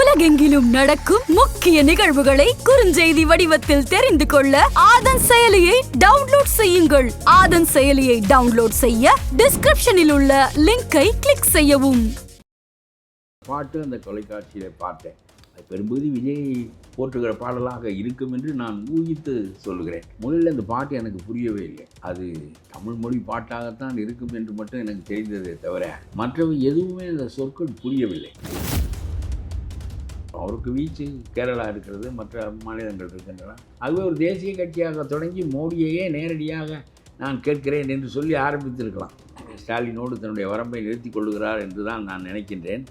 உலகெங்கிலும் நடக்கும் முக்கிய நிகழ்வுகளை குறுஞ்செய்தி வடிவத்தில் தெரிந்து கொள்ள ஆதன் செயலியை டவுன்லோட் செய்யுங்கள். ஆதன் செயலியை டவுன்லோட் செய்ய டிஸ்கிரிப்ஷனில் உள்ள லிங்கை கிளிக் செய்யவும். பாட்டு அந்த தொலைக்காட்சியில பார்த்தேன். பெரும்பகுதி விஜய் போற்றுகிற பாடலாக இருக்கும் என்று நான் ஊகித்து சொல்லுகிறேன். முதல்ல இந்த பாட்டு எனக்கு புரியவே இல்லை. அது தமிழ் மொழி பாட்டாகத்தான் இருக்கும் என்று மட்டும் எனக்கு தெரிந்ததே தவிர மற்றவை எதுவுமே அந்த சொற்கள் புரியவில்லை. அவருக்கு வீச்சு கேரளா இருக்கிறது, மற்ற மாநிலங்கள் இருக்கின்றன. அதுவே ஒரு தேசிய கட்சியாக தொடங்கி மோடியையே நேரடியாக நான் கேட்கிறேன் என்று சொல்லி ஆரம்பித்திருக்கலாம். ஸ்டாலினோடு தன்னுடைய வரம்பை நிறுத்திக் கொள்ளுகிறார் என்று தான் நான் நினைக்கின்றேன்.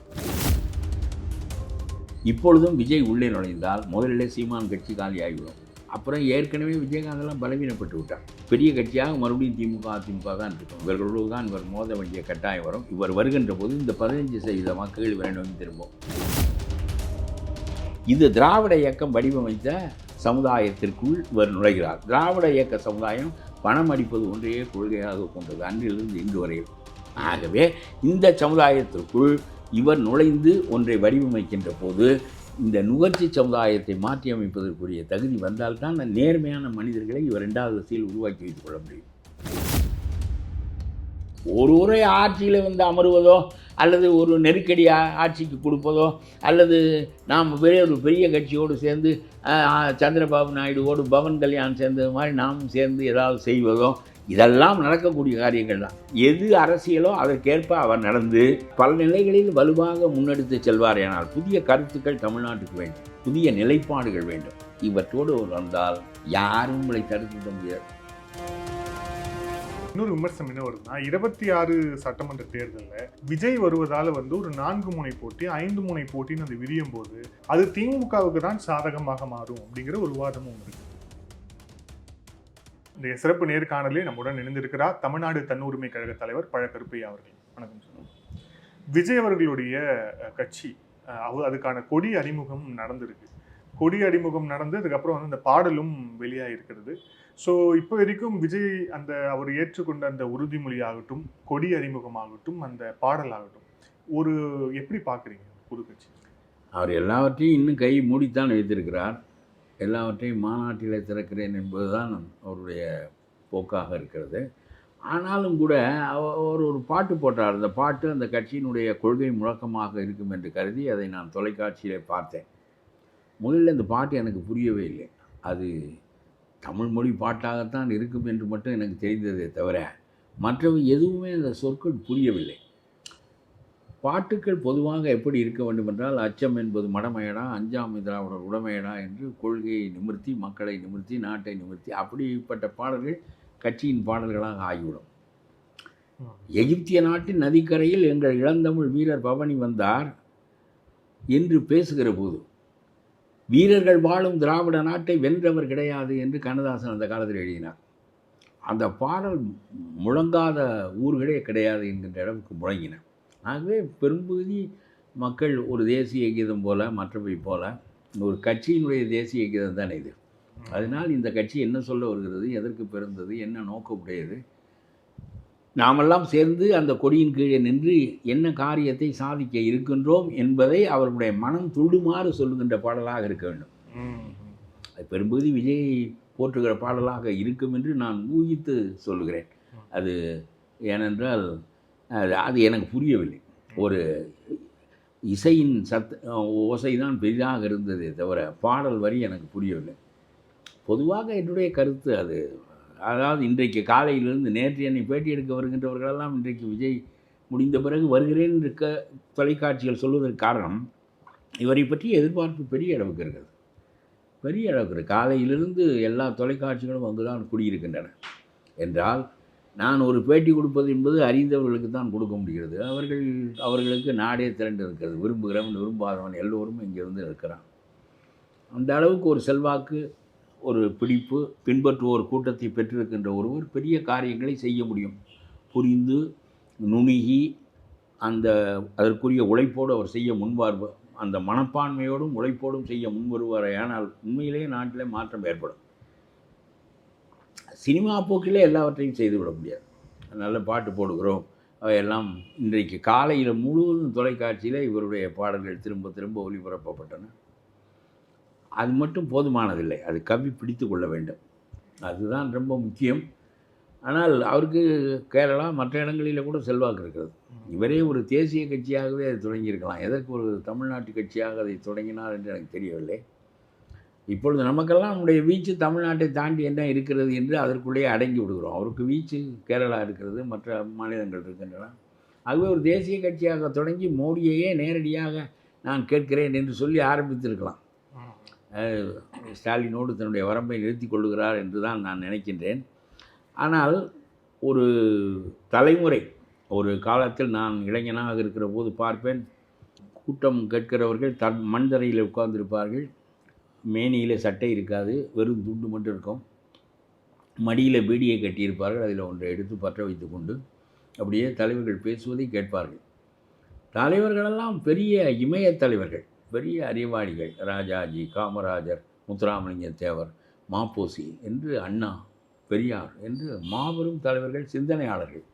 இப்பொழுதும் விஜய் உள்ளே நுழைந்தால் முதலிலே சீமான் கட்சி காலியாகிவிடும். அப்புறம் ஏற்கனவே விஜயகாந்தெல்லாம் பலவீனப்பட்டு விட்டார். பெரிய கட்சியாக மறுபடியும் திமுக அதிமுக தான் இருக்கும். இவர்களோடு தான் இவர் மோத வேண்டிய கட்டாயம் வரும். இவர் வருகின்ற போது இந்த 15% வாக்குகள் இவரை நோக்கி திரும்பும். இது திராவிட இயக்கம் வடிவமைத்த சமுதாயத்திற்குள் இவர் நுழைகிறார். திராவிட இயக்க சமுதாயம் பணம் அடிப்பது ஒன்றையே கொள்கையாக கொண்டது அன்றிலிருந்து இன்று வரையில். ஆகவே இந்த சமுதாயத்திற்குள் இவர் நுழைந்து ஒன்றை வடிவமைக்கின்ற போது இந்த நுகர்ச்சி சமுதாயத்தை மாற்றி அமைப்பதற்குரிய தகுதி வந்தால்தான் நேர்மையான மனிதர்களை இவர் 2வது வரிசையில் உருவாக்கி வைத்துக் கொள்ள முடியும். ஒரு உரை ஆட்சியில் வந்து அமருவதோ அல்லது ஒரு நெருக்கடி ஆட்சிக்கு கொடுப்பதோ அல்லது நாம் ஒரு பெரிய கட்சியோடு சேர்ந்து சந்திரபாபு நாயுடுவோடு பவன் கல்யாண் சேர்ந்தது மாதிரி நாமும் சேர்ந்து ஏதாவது செய்வதோ இதெல்லாம் நடக்கக்கூடிய காரியங்கள் தான். எது அரசியலோ அதற்கேற்ப அவர் நடந்து பல நிலைகளில் வலுவாக முன்னெடுத்து செல்வார். ஆனால் புதிய கருத்துக்கள் தமிழ்நாட்டுக்கு வேண்டும், புதிய நிலைப்பாடுகள் வேண்டும். இவற்றோடு வந்தால் யாரும் உங்களை தடுத்துவிட முடியாது. இன்னொரு விமர்சனம் என்ன வருதுன்னா, 26 சட்டமன்ற தேர்தலில் விஜய் வருவதால் ஒரு 4 முனை போட்டி 5 முனை போட்டின்னு அது விரியும் போது அது திமுகவுக்கு தான் சாதகமாக மாறும் அப்படிங்கிற ஒரு வாதமும் இருக்கு. இந்த சிறப்பு நேர்காணலில் நம்முடன் இணைந்திருக்கிறார் தமிழ்நாடு தன்னுரிமை கழக தலைவர் பழ கருப்பையா அவர்கள். வணக்கம் சார். விஜய் அவர்களுடைய கட்சி அதுக்கான கொடி அறிமுகம் நடந்திருக்கு. கொடி அறிமுகம் நடந்து அதுக்கப்புறம் அந்த பாடலும் வெளியாகிருக்கிறது. ஸோ இப்போ வரைக்கும் விஜய் அவர் ஏற்றுக்கொண்ட அந்த உறுதிமொழி ஆகட்டும், கொடி அறிமுகமாகட்டும், அந்த பாடலாகட்டும், ஒரு எப்படி பார்க்குறீங்க புது கட்சி? அவர் எல்லாவற்றையும் இன்னும் கை மூடித்தான் வைத்திருக்கிறார். எல்லாவற்றையும் மாநாட்டில் திறக்கிறேன் என்பதுதான் அவருடைய போக்காக இருக்கிறது. ஆனாலும் கூட அவர் ஒரு பாட்டு போட்டார். அந்த பாட்டு அந்த கட்சியினுடைய கொள்கை முழக்கமாக இருக்கும் என்று கருதி அதை நான் தொலைக்காட்சியில் பார்த்தேன். முதல்ல இந்த பாட்டு எனக்கு புரியவே இல்லை. அது தமிழ் மொழி பாட்டாகத்தான் இருக்கும் என்று மட்டும் எனக்கு தெரிந்ததே தவிர மற்றவை எதுவுமே அந்த சொற்கள் புரியவில்லை. பாட்டுக்கள் பொதுவாக எப்படி இருக்க வேண்டும் என்றால், அச்சம் என்பது மடமையடா, அஞ்சாமை திராவிடர் உடமையடா என்று கொள்கையை நிமிர்த்தி, மக்களை நிமிர்த்தி, நாட்டை நிமிர்த்தி அப்படிப்பட்ட பாடல்கள் கட்சியின் பாடல்களாக ஆகிவிடும். எகிப்திய நாட்டின் நதிக்கரையில் எங்கள் இளந்தமிழ் வீரர் பவனி வந்தார் என்று பேசுகிற போது வீரர்கள் வாழும் திராவிட நாட்டை வென்றவர் கிடையாது என்று கண்ணதாசன் அந்த காலத்தில் எழுதினார். அந்த பாடல் முழங்காத ஊர்களே கிடையாது என்கின்ற அளவுக்கு முழங்கின. ஆகவே பெரும்பகுதி மக்கள் ஒரு தேசிய கீதம் போல, மற்றவை போல ஒரு கட்சியினுடைய தேசிய கீதம் தானே இது. அதனால் இந்த கட்சி என்ன சொல்ல வருகிறது, எதற்கு பிறந்தது, என்ன நோக்கமுடையது, நாமெல்லாம் சேர்ந்து அந்த கொடியின் கீழே நின்று என்ன காரியத்தை சாதிக்க இருக்கின்றோம் என்பதை அவர்களுடைய மனம் துள்ளுமாறு சொல்லுகின்ற பாடலாக இருக்க வேண்டும். அது பெரும்பகுதி விஜய் போற்றுகிற பாடலாக இருக்கும் என்று நான் ஊகித்து சொல்லுகிறேன். அது ஏனென்றால் அது எனக்கு புரியவில்லை. ஒரு இசையின் ஓசை தான் பெரிதாக இருந்ததே தவிர பாடல் வரி எனக்கு புரியவில்லை. பொதுவாக என்னுடைய கருத்து அது. அதாவது இன்றைக்கு காலையிலிருந்து நேற்று என்னை பேட்டி எடுக்க வருகின்றவர்களெல்லாம் இன்றைக்கு விஜய் முடிந்த பிறகு வருகிறேன் இருக்க தொலைக்காட்சிகள் சொல்வதற்கு காரணம் இவரை பற்றி எதிர்பார்ப்பு பெரிய அளவுக்கு இருக்கிறது. பெரிய அளவுக்கு காலையிலிருந்து எல்லா தொலைக்காட்சிகளும் அங்கு தான் குடியிருக்கின்றன என்றால் நான் ஒரு பேட்டி கொடுப்பது என்பது அறிந்தவர்களுக்கு தான் கொடுக்க முடிகிறது. அவர்களுக்கு நாடே திரண்டு இருக்கிறது. விரும்புகிறவன் விரும்பாதவன் எல்லோரும் இங்கே இருக்கிறான். அந்த அளவுக்கு ஒரு செல்வாக்கு, ஒரு பிடிப்பு, பின்பற்றுவோர் கூட்டத்தை பெற்றிருக்கின்ற ஒருவர் பெரிய காரியங்களை செய்ய முடியும். புரிந்து நுணுகி அதற்குரிய உழைப்போடு அவர் செய்ய முன்வருவார். அந்த மனப்பான்மையோடும் உழைப்போடும் செய்ய முன்வருவார். ஆனால் உண்மையிலேயே நாட்டிலே மாற்றம் ஏற்படும். சினிமா போக்கிலே எல்லாவற்றையும் செய்துவிட முடியாது. நல்ல பாட்டு போடுகிறோம், அவையெல்லாம் இன்றைக்கு காலையில் முழுவதும் தொலைக்காட்சியில் இவருடைய பாடல்கள் திரும்ப திரும்ப ஒளிபரப்பப்பட்டன. அது மட்டும் போதுமானதில்லை, அது கவி பிடித்து கொள்ள வேண்டும், அதுதான் ரொம்ப முக்கியம். ஆனால் அவருக்கு கேரளா மற்ற இடங்களில் கூட செல்வாக்கு இருக்கிறது. இவரே ஒரு தேசிய கட்சியாகவே அதை தொடங்கியிருக்கலாம். எதற்கு ஒரு தமிழ்நாட்டு கட்சியாக அதை தொடங்கினார் என்று எனக்கு தெரியவில்லை. இப்பொழுது நமக்கெல்லாம் நம்முடைய வீச்சு தமிழ்நாட்டை தாண்டி என்ன இருக்கிறது என்று அதற்குள்ளேயே அடங்கி விடுகிறோம். அவருக்கு வீச்சு கேரளா இருக்கிறது, மற்ற மாநிலங்கள் இருக்கின்றன. ஆகவே ஒரு தேசிய கட்சியாக தொடங்கி மோடியையே நேரடியாக நான் கேட்கிறேன் என்று சொல்லி ஆரம்பித்திருக்கலாம். ஸ்டாலினோடு தன்னுடைய வரம்பை நிறுத்தி கொள்ளுகிறார் என்று தான் நான் நினைக்கின்றேன். ஆனால் ஒரு தலைமுறை, ஒரு காலத்தில் நான் இளைஞனாக இருக்கிற போது பார்ப்பேன், கூட்டம் கேட்கிறவர்கள் மண் தரையில் உட்கார்ந்திருப்பார்கள், மேனியில் சட்டை இருக்காது, வெறும் துண்டு மட்டும் இருக்கும், மடியில் பீடியை கட்டியிருப்பார்கள், அதில் ஒன்றை எடுத்து பற்ற வைத்து கொண்டு அப்படியே தலைவர்கள் பேசுவதை கேட்பார்கள். தலைவர்களெல்லாம் பெரிய இமய தலைவர்கள், பெரிய அறிவாளிகள், ராஜாஜி, காமராஜர், முத்துராமலிங்க தேவர், மாப்போசி என்று, அண்ணா, பெரியார் என்று மாபெரும் தலைவர்கள், சிந்தனையாளர்கள்.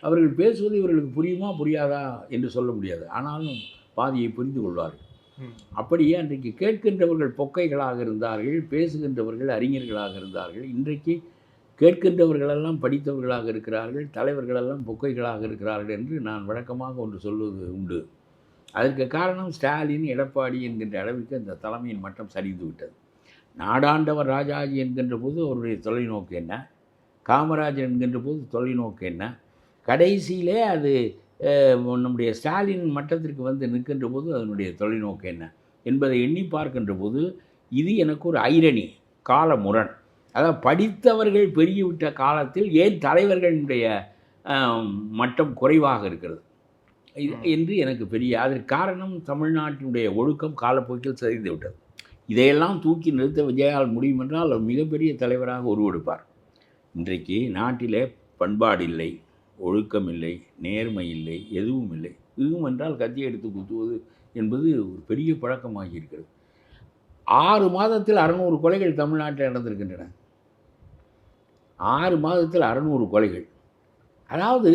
அவர்கள் பேசுவது இவர்களுக்கு புரியுமா புரியாதா என்று சொல்ல முடியாது, ஆனாலும் பாதியை புரிந்து கொள்வார்கள். அப்படியே அன்றைக்கு கேட்கின்றவர்கள் பொக்கைகளாக இருந்தார்கள், பேசுகின்றவர்கள் அறிஞர்களாக இருந்தார்கள். இன்றைக்கு கேட்கின்றவர்களெல்லாம் படித்தவர்களாக இருக்கிறார்கள், தலைவர்களெல்லாம் பொக்கைகளாக இருக்கிறார்கள் என்று நான் வழக்கமாக ஒன்று சொல்வது உண்டு. அதற்கு காரணம் ஸ்டாலின், எடப்பாடி என்கின்ற அளவிற்கு அந்த தலைமையின் மட்டம் சரிந்து விட்டது. நாடாண்டவர் ராஜாஜி என்கின்ற போது அவருடைய தொலைநோக்கு என்ன, காமராஜர் என்கின்ற போது தொலைநோக்கு என்ன, கடைசியிலே அது நம்முடைய ஸ்டாலின் மட்டத்திற்கு வந்து நிற்கின்ற போது அதனுடைய தொலைநோக்கு என்ன என்பதை எண்ணி பார்க்கின்ற போது இது எனக்கு ஒரு ஐரணி, கால முரண். அதாவது படித்தவர்கள் பெருகிவிட்ட காலத்தில் ஏன் தலைவர்களுடைய மட்டம் குறைவாக இருக்கிறது என்று எனக்கு பெரிய, அதற்கு காரணம் தமிழ்நாட்டினுடைய ஒழுக்கம் காலப்போக்கில் சரிந்து விட்டது. இதையெல்லாம் தூக்கி நிறுத்த விஜயால் முடியும் என்றால் அவர் மிகப்பெரிய தலைவராக உருவெடுப்பார். இன்றைக்கு நாட்டிலே பண்பாடு இல்லை, ஒழுக்கம் இல்லை, நேர்மை இல்லை, எதுவும் இல்லை. இதுவும் என்றால் கத்தியை எடுத்து குத்துவது என்பது ஒரு பெரிய பழக்கமாகி இருக்கிறது. 6 மாதத்தில் 600 கொலைகள் தமிழ்நாட்டில் நடந்திருக்கின்றன. 6 மாதத்தில் 600 கொலைகள். அதாவது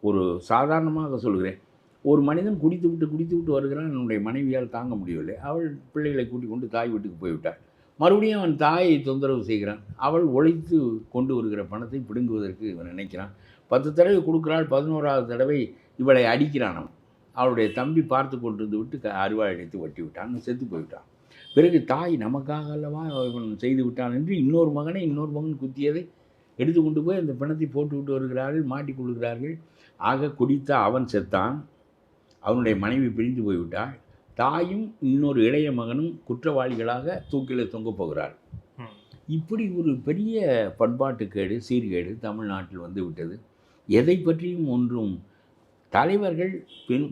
ஒரு சாதாரணமாக சொல்கிறேன், ஒரு மனிதன் குடித்து விட்டு வருகிறான், என்னுடைய மனைவியால் தாங்க முடியவில்லை, அவள் பிள்ளைகளை கூட்டிக் கொண்டு தாய் வீட்டுக்கு போய்விட்டாள். மறுபடியும் அவன் தாயை தொந்தரவு செய்கிறான், அவள் உழைத்து கொண்டு வருகிற பணத்தை பிடுங்குவதற்கு இவன் நினைக்கிறான். 10 தடவை கொடுக்குறாள், 11ஆவது தடவை இவளை அடிக்கிறான். அவன் அவளுடைய தம்பி பார்த்து கொண்டிருந்து விட்டு அருவாள் அடித்து வட்டி விட்டான், செத்து போய்விட்டான். பிறகு தாய் நமக்காக அல்லவா இவன் செய்து விட்டான் என்று இன்னொரு மகன் குத்தியதை எடுத்து கொண்டு போய் அந்த பணத்தை போட்டு விட்டு வருகிறார்கள், மாட்டிக்கொள்கிறார்கள். ஆக குடித்த அவன் செத்தான், அவனுடைய மனைவி பிரிந்து போய்விட்டாள், தாயும் இன்னொரு இளைய மகனும் குற்றவாளிகளாக தூக்கில் தொங்க போகிறார். இப்படி ஒரு பெரிய பண்பாட்டுக்கேடு, சீர்கேடு தமிழ்நாட்டில் வந்து விட்டது. எதை பற்றியும் ஒன்றும் தலைவர்கள்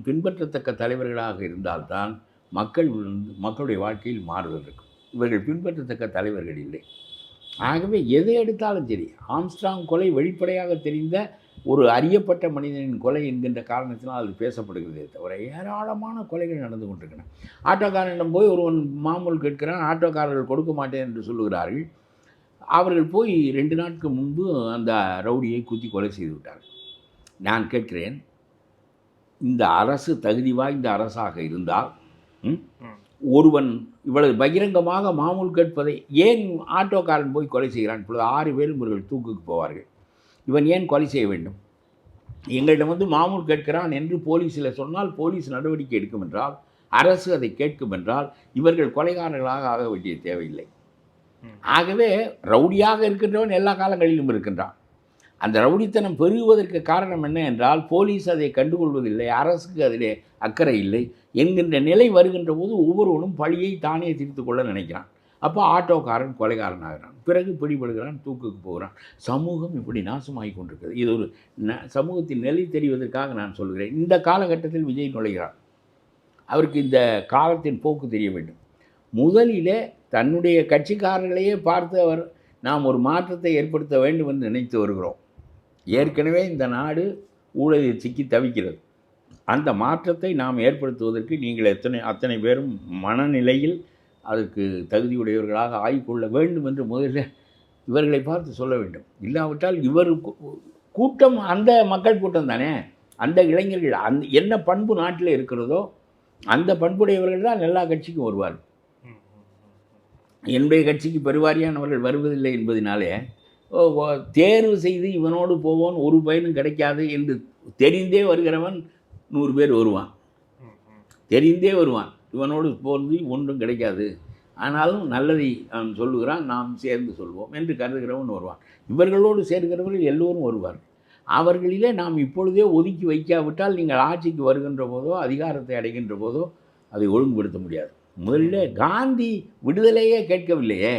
பின்பற்றத்தக்க தலைவர்களாக இருந்தால்தான் மக்களுடைய வாழ்க்கையில் மாறுதல் இருக்கும். இவர்கள் பின்பற்றத்தக்க தலைவர்கள் இல்லை. ஆகவே எதை எடுத்தாலும் சரி, ஆம்ஸ்ட்ராங் கொலை வெளிப்படையாக தெரிந்த ஒரு அறியப்பட்ட மனிதனின் கொலை என்கின்ற காரணத்தினால் அது பேசப்படுகிறதே தவிர ஏராளமான கொலைகள் நடந்து கொண்டிருக்கின்றன. ஆட்டோக்காரனிடம் போய் ஒருவன் மாமூல் கேட்கிறான், ஆட்டோக்காரர்கள் கொடுக்க மாட்டேன் என்று சொல்லுகிறார்கள். அவர்கள் போய் 2 நாட்களுக்கு முன்பு அந்த ரவுடியை குத்தி கொலை செய்து விட்டார்கள். நான் கேட்கிறேன், இந்த அரசு தகுதி வாய்ந்த அரசாக இருந்தால் ஒருவன் இவ்வளவு பகிரங்கமாக மாமூல் கேட்பதை ஏன் ஆட்டோக்காரன் போய் கொலை செய்கிறான்? இப்பொழுது 6 பேரும் இவர்கள் தூக்குக்கு போவார்கள். இவன் ஏன் கொலை செய்ய வேண்டும்? எங்களிடம் வந்து மாமூல் கேட்கிறான் என்று போலீஸில் சொன்னால் போலீஸ் நடவடிக்கை எடுக்கும் என்றால், அரசு அதை கேட்கும் என்றால் இவர்கள் கொலைகாரர்களாக ஆக வேண்டிய தேவையில்லை. ஆகவே ரவுடியாக இருக்கின்றவன் எல்லா காலங்களிலும் இருக்கின்றான். அந்த ரவுடித்தனம் பெருகுவதற்கு காரணம் என்ன என்றால், போலீஸ் அதை கண்டுகொள்வதில்லை, அரசுக்கு அதிலே அக்கறை இல்லை என்கின்ற நிலை வருகின்ற போது ஒவ்வொருவனும் பழியை தானே தீர்த்து கொள்ள நினைக்கிறான். அப்போ ஆட்டோக்காரன் கொலைகாரன் ஆகிறான், பிறகு பிடிபடுகிறான், தூக்குக்கு போகிறான். சமூகம் இப்படி நாசமாகி கொண்டிருக்கிறது. இது ஒரு சமூகத்தின் நிலை தெரிவதற்காக நான் சொல்கிறேன். இந்த காலகட்டத்தில் விஜய் நுழைகிறார். அவருக்கு இந்த காலத்தின் போக்கு தெரிய வேண்டும். முதலிலே தன்னுடைய கட்சிக்காரர்களையே பார்த்து அவர் நாம் ஒரு மாற்றத்தை ஏற்படுத்த வேண்டும் என்று நினைத்து வருகிறோம். ஏற்கனவே இந்த நாடு ஊழலில் சிக்கி தவிக்கிறது. அந்த மாற்றத்தை நாம் ஏற்படுத்துவதற்கு நீங்கள் அத்தனை பேரும் மனநிலையில் அதற்கு தகுதியுடையவர்களாக ஆகிக்கொள்ள வேண்டும் என்று முதலில் இவர்களை பார்த்து சொல்ல வேண்டும். இல்லாவிட்டால் கூட்டம் அந்த மக்கள் கூட்டம் தானே, அந்த இளைஞர்கள் என்ன பண்பு நாட்டில் இருக்கிறதோ அந்த பண்புடையவர்கள் தான் எல்லா கட்சிக்கும் வருவார். என்னுடைய கட்சிக்கு பெருவாரியானவர்கள் வருவதில்லை என்பதனாலே தேர்வு செய்து இவனோடு போவோன் ஒரு பயனும் கிடைக்காது என்று தெரிந்தே வருகிறவன் 100 பேர் வருவான். தெரிந்தே வருவான், இவனோடு போகிறது ஒன்றும் கிடைக்காது, ஆனாலும் நல்லதை அவன் சொல்லுகிறான், நாம் சேர்ந்து சொல்வோம் என்று கருதுகிறவன் வருவான். இவர்களோடு சேர்கிறவர்கள் எல்லோரும் வருவார். அவர்களிலே நாம் இப்பொழுதே ஒதுக்கி வைக்காவிட்டால் நீங்கள் ஆட்சிக்கு வருகின்ற போதோ அதிகாரத்தை அடைகின்ற போதோ அதை ஒழுங்குபடுத்த முடியாது. முதல்ல காந்தி விடுதலையே கேட்கவில்லையே,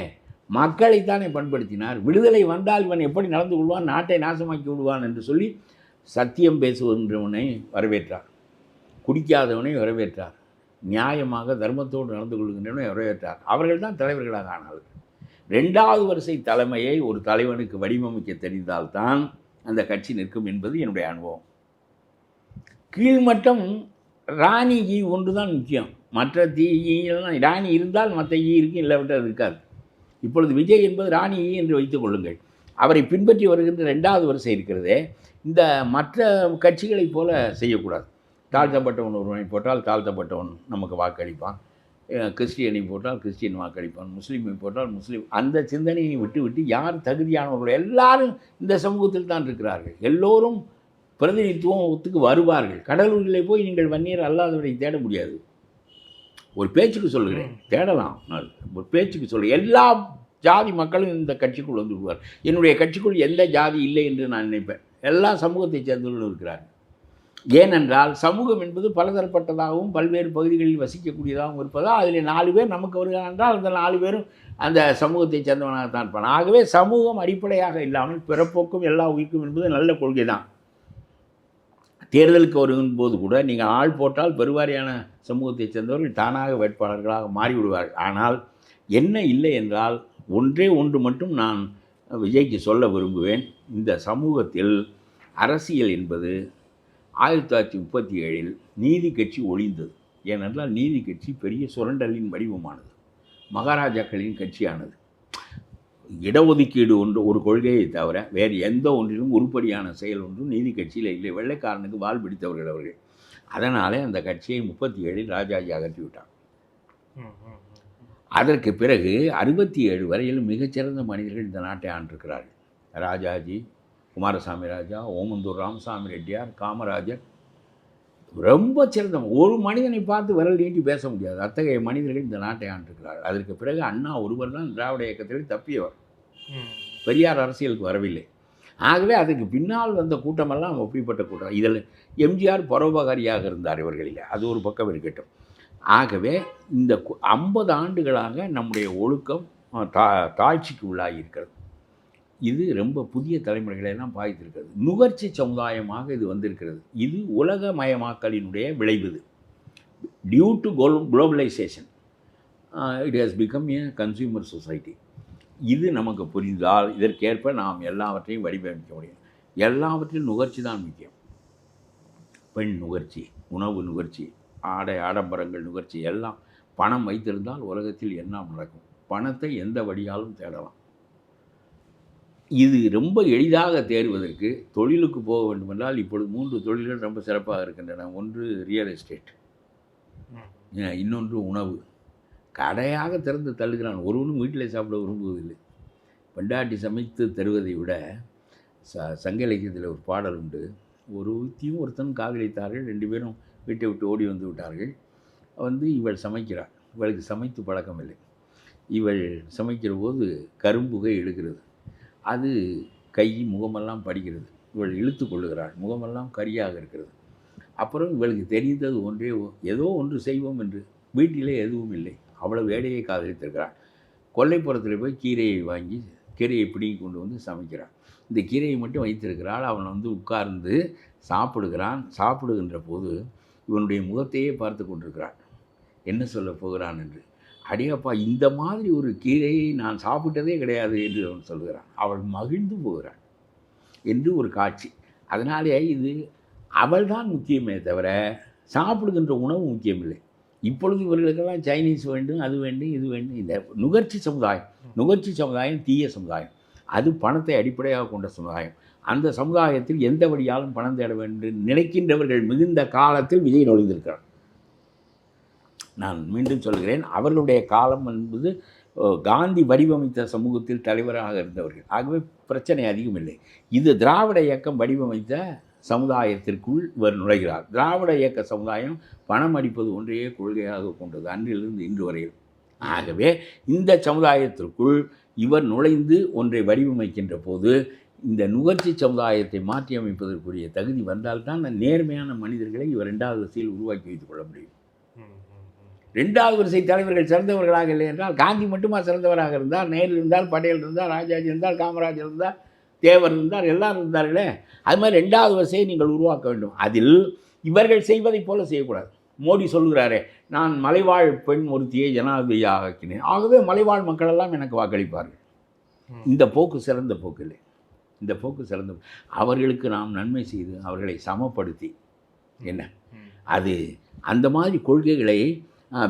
மக்களைத்தானே பண்படுத்தினார். விடுதலை வந்தால் இவன் எப்படி நடந்து கொள்வான், நாட்டை நாசமாக்கி விடுவான் என்று சொல்லி சத்தியம் பேசுகின்றவனை வரவேற்றார், குடிக்காதவனை வரவேற்றார், நியாயமாக தர்மத்தோடு நடந்து கொள்கின்றவனை வரவேற்றார். அவர்கள் தான் தலைவர்களாக ஆனார்கள். 2வது வரிசை தலைமையை ஒரு தலைவனுக்கு வடிவமைக்க தெரிந்தால்தான் அந்த கட்சி நிற்கும் என்பது என்னுடைய அனுபவம். கீழ்மட்டம் ராணி ஈ ஒன்று தான் முக்கியம், மற்ற ஈயெல்லாம் ராணி இருந்தால் மற்ற ஈ இருக்கும், இல்லாவிட்டால் இருக்காது. இப்பொழுது விஜய் என்பது ராணி ஈ என்று வைத்துக் கொள்ளுங்கள். அவரை பின்பற்றி வருகின்ற 2வது வரிசை இருக்கிறதே, இந்த மற்ற கட்சிகளைப் போல செய்யக்கூடாது. தாழ்த்தப்பட்டவன் ஒருவனை போட்டால் தாழ்த்தப்பட்டவன் நமக்கு வாக்களிப்பான், கிறிஸ்டியனை போட்டால் கிறிஸ்டியன் வாக்களிப்பான், முஸ்லீமை போட்டால் முஸ்லீம், அந்த சிந்தனையை விட்டு யார் தகுதியானவர்கள் எல்லாரும் இந்த சமூகத்தில் தான் இருக்கிறார்கள். எல்லோரும் பிரதிநிதித்துவத்துக்கு வருவார்கள். கடலூரிலே போய் நீங்கள் வன்னியர் அல்லாதவரை தேட முடியாது. ஒரு பேச்சுக்கு சொல்கிறேன், தேடலாம், ஒரு பேச்சுக்கு சொல்கிறேன். எல்லா ஜாதி மக்களும் இந்த கட்சிக்குள் வந்து விடுவார். என்னுடைய கட்சிக்குள் எந்த ஜாதி இல்லை என்று நான் நினைப்பேன். எல்லா சமூகத்தை சேர்ந்தவர்களும் இருக்கிறார்கள். ஏனென்றால் சமூகம் என்பது பலதரப்பட்டதாகவும் பல்வேறு பகுதிகளில் வசிக்கக்கூடியதாகவும் இருப்பதால் அதில் 4 பேர் நமக்கு வருகிறார் என்றால் அந்த 4 பேரும் அந்த சமூகத்தை சேர்ந்தவனாகத்தான் இருப்பான். ஆகவே சமூகம் அடிப்படையாக இல்லாமல் பிறப்போக்கும் எல்லா உயிர்க்கும் என்பது நல்ல கொள்கை தான். தேர்தலுக்கு வரும்போது கூட நீங்கள் ஆள் போட்டால் பெருவாரியான சமூகத்தை சேர்ந்தவர்கள் தானாக வேட்பாளர்களாக மாறிவிடுவார்கள். ஆனால் என்ன இல்லை என்றால் ஒன்றே ஒன்று மட்டும் நான் விஜய்க்கு சொல்ல விரும்புவேன். இந்த சமூகத்தில் அரசியல் என்பது 1937 நீதி கட்சி ஒழிந்தது. ஏனென்றால் நீதி கட்சி பெரிய சுரண்டலின் வடிவமானது, மகாராஜாக்களின் கட்சியானது. இடஒதுக்கீடு ஒன்று ஒரு கொள்கையை தவிர வேறு எந்த ஒன்றிலும் உருப்படியான செயல் ஒன்றும் நீதி கட்சியில் இல்லை. வெள்ளைக்காரனுக்கு வால் பிடித்தவர்கள் அவர்கள். அதனாலே அந்த கட்சியை 37 ராஜாஜி அகற்றிவிட்டார். அதற்கு பிறகு 67 வரையிலும் மிகச்சிறந்த மனிதர்கள் இந்த நாட்டை ஆண்டிருக்கிறார்கள். ராஜாஜி, குமாரசாமி ராஜா, ஓமந்தூர் ராமசாமி ரெட்டியார், காமராஜர், ரொம்ப சிறந்த ஒரு மனிதனை பார்த்து விரல் நீட்டி பேச முடியாது. அத்தகைய மனிதர்கள் இந்த நாட்டை ஆண்டிருக்கிறார்கள். அதற்கு பிறகு அண்ணா ஒருவர் தான் திராவிட இயக்கத்தில் தப்பியவர். பெரியார் அரசியலுக்கு வரவில்லை. ஆகவே அதுக்கு பின்னால் வந்த கூட்டமெல்லாம் ஒப்பிப்பட்ட கூட்டம். இதில் எம்ஜிஆர் பரோபகாரியாக இருந்தார் இவர்களில், அது ஒரு பக்கம் இருக்கட்டும். ஆகவே இந்த 50 ஆண்டுகளாக நம்முடைய ஒழுக்கம் தாழ்ச்சிக்கு உள்ளாகி இருக்கிறது. இது ரொம்ப புதிய தலைமுறைகளெல்லாம் பாதித்திருக்கிறது. நுகர்ச்சி சமுதாயமாக இது வந்திருக்கிறது. இது உலகமயமாக்கலினுடைய விளைவு. Due to globalization it has become a consumer society. இது நமக்கு புரிந்தால் இதற்கேற்ப நாம் எல்லாவற்றையும் வடிவமைக்க முடியும். எல்லாவற்றிலும் நுகர்ச்சி தான் முக்கியம். பெண் நுகர்ச்சி, உணவு நுகர்ச்சி, ஆடை ஆடம்பரங்கள் நுகர்ச்சி, எல்லாம். பணம் வைத்திருந்தால் உலகத்தில் என்ன நடக்கும்? பணத்தை எந்த வழியாலும் தேடலாம். இது ரொம்ப எளிதாக தேடுவதற்கு தொழிலுக்கு போக வேண்டுமென்றால் இப்பொழுது 3 தொழில்கள் ரொம்ப சிறப்பாக இருக்கின்றன. ஒன்று ரியல் எஸ்டேட், இன்னொன்று உணவு. கடையாக திறந்து தள்ளுகிறான். ஒருவனும் வீட்டில் சாப்பிட விரும்புவதில்லை. பெண்டாட்டி சமைத்து தருவதை விட சங்க இலக்கியத்தில் ஒரு பாடல் உண்டு. ஒருத்தியும் ஒருத்தனும் காதலித்தார்கள். 2 பேரும் வீட்டை விட்டு ஓடி வந்து விட்டார்கள். இவள் சமைக்கிறாள். இவளுக்கு சமைத்து பழக்கம் இல்லை. இவள் சமைக்கிற போது கரும்புகை எடுக்கிறது. அது கை முகமெல்லாம் படிக்கிறது. இவள் இழுத்து கொள்ளுகிறாள். முகமெல்லாம் கரியாக இருக்கிறது. அப்புறம் இவளுக்கு தெரிந்தது ஒன்றே, ஏதோ ஒன்று செய்வோம் என்று. வீட்டிலே எதுவும் இல்லை. அவ்வளவு வேலையை காதலித்திருக்கிறாள். கொல்லைப்புறத்தில் போய் கீரையை வாங்கி கீரையை பிடிங்கி கொண்டு வந்து சமைக்கிறாள். இந்த கீரையை மட்டும் வைத்திருக்கிறாள். அவன் உட்கார்ந்து சாப்பிடுகிறான். சாப்பிடுகின்ற போது இவனுடைய முகத்தையே பார்த்து கொண்டிருக்கிறான், என்ன சொல்ல போகிறான் என்று. அடியப்பா, இந்த மாதிரி ஒரு கீரையை நான் சாப்பிட்டதே கிடையாது என்று அவன் சொல்கிறான். அவள் மகிழ்ந்து போகிறாள் என்று ஒரு காட்சி. அதனாலே இது அவள் தான் முக்கியமே தவிர சாப்பிடுகின்ற உணவு முக்கியமில்லை. இப்பொழுது இவர்களுக்கெல்லாம் சைனீஸ் வேண்டும், அது வேண்டும், இது வேண்டும். இந்த நுகர்ச்சி சமுதாயம், நுகர்ச்சி சமுதாயம் தீய சமுதாயம். அது பணத்தை அடிப்படையாக கொண்ட சமுதாயம். அந்த சமுதாயத்தில் எந்த வழியாலும் பணம் தேட வேண்டும் நினைக்கின்றவர்கள் மிகுந்த காலத்தில் விஜய் நுழைந்திருக்கிறார். நான் மீண்டும் சொல்கிறேன், அவர்களுடைய காலம் என்பது காந்தி வடிவமைத்த சமூகத்தில் தலைவராக இருந்தவர்கள். ஆகவே பிரச்சனை அதிகம் இல்லை. இது திராவிட இயக்கம் வடிவமைத்த சமுதாயத்திற்குள் இவர் நுழைகிறார். திராவிட இயக்க சமுதாயம் பணம் அடிப்பது ஒன்றையே கொள்கையாக கொண்டது அன்றிலிருந்து இன்று வரையில். ஆகவே இந்த சமுதாயத்திற்குள் இவர் நுழைந்து ஒன்றை வடிவமைக்கின்ற போது இந்த நுகர்ச்சி சமுதாயத்தை மாற்றி அமைப்பதற்குரிய தகுதி வந்தால்தான் நேர்மையான மனிதர்களை இவர் 2வது வரிசையில் உருவாக்கி வைத்துக் கொள்ள முடியும். 2வது வரிசை தலைவர்கள் சிறந்தவர்களாக இல்லை என்றால் காந்தி மட்டுமா சிறந்தவராக இருந்தார்? நேரு இருந்தால், பட்டேல் இருந்தார், ராஜாஜி இருந்தால், காமராஜர் இருந்தார், தேவர் இருந்தார், எல்லாரும் இருந்தார்களே. அது மாதிரி 2வது வரிசையை நீங்கள் உருவாக்க வேண்டும். அதில் இவர்கள் செய்வதைப் போல செய்யக்கூடாது. மோடி சொல்கிறாரே, நான் மலைவாழ் பெண் ஒருத்தியை ஜனாதிபதியாக ஆக்கினேன், ஆகவே மலைவாழ் மக்களெல்லாம் எனக்கு வாக்களிப்பார்கள். இந்த போக்கு சிறந்த போக்கு இல்லை. இந்த போக்கு சிறந்த, அவர்களுக்கு நாம் நன்மை செய்து அவர்களை சமப்படுத்தி என்ன அது அந்த மாதிரி கொள்கைகளை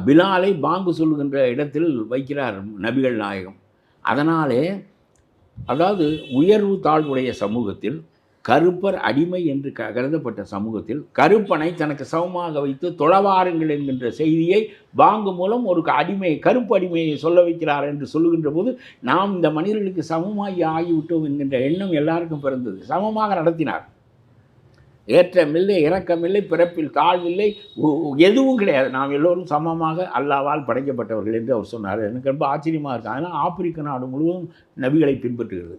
பிலாலை பாங்கு சொல்லுகின்ற இடத்தில் வைக்கிறார் நபிகள் நாயகம். அதனாலே அதாவது உயர்வு தாழ்வுடைய சமூகத்தில் கருப்பர் அடிமை என்று கருதப்பட்ட சமூகத்தில் கருப்பனை தனக்கு சமமாக வைத்து தொழவாருங்கள் என்கின்ற செய்தியை பாங்கு மூலம் ஒரு கருப்பு அடிமையை சொல்ல வைக்கிறார் என்று சொல்லுகின்ற போது நாம் இந்த மனிதர்களுக்கு சமமாகி ஆகிவிட்டோம் என்கின்ற எண்ணம் எல்லாருக்கும் பிறந்தது. சமமாக நடத்தினார். ஏற்றமில்லை, இறக்கமில்லை, பிறப்பில் தாழ்வில்லை, எதுவும் கிடையாது. நாம் எல்லோரும் சமமாக அல்லாவால் படைக்கப்பட்டவர்கள் என்று அவர் சொன்னார். எனக்கு ரொம்ப ஆச்சரியமாக இருக்குது. அதனால் ஆப்பிரிக்க நாடு முழுவதும் நபிகளை பின்பற்றுகிறது.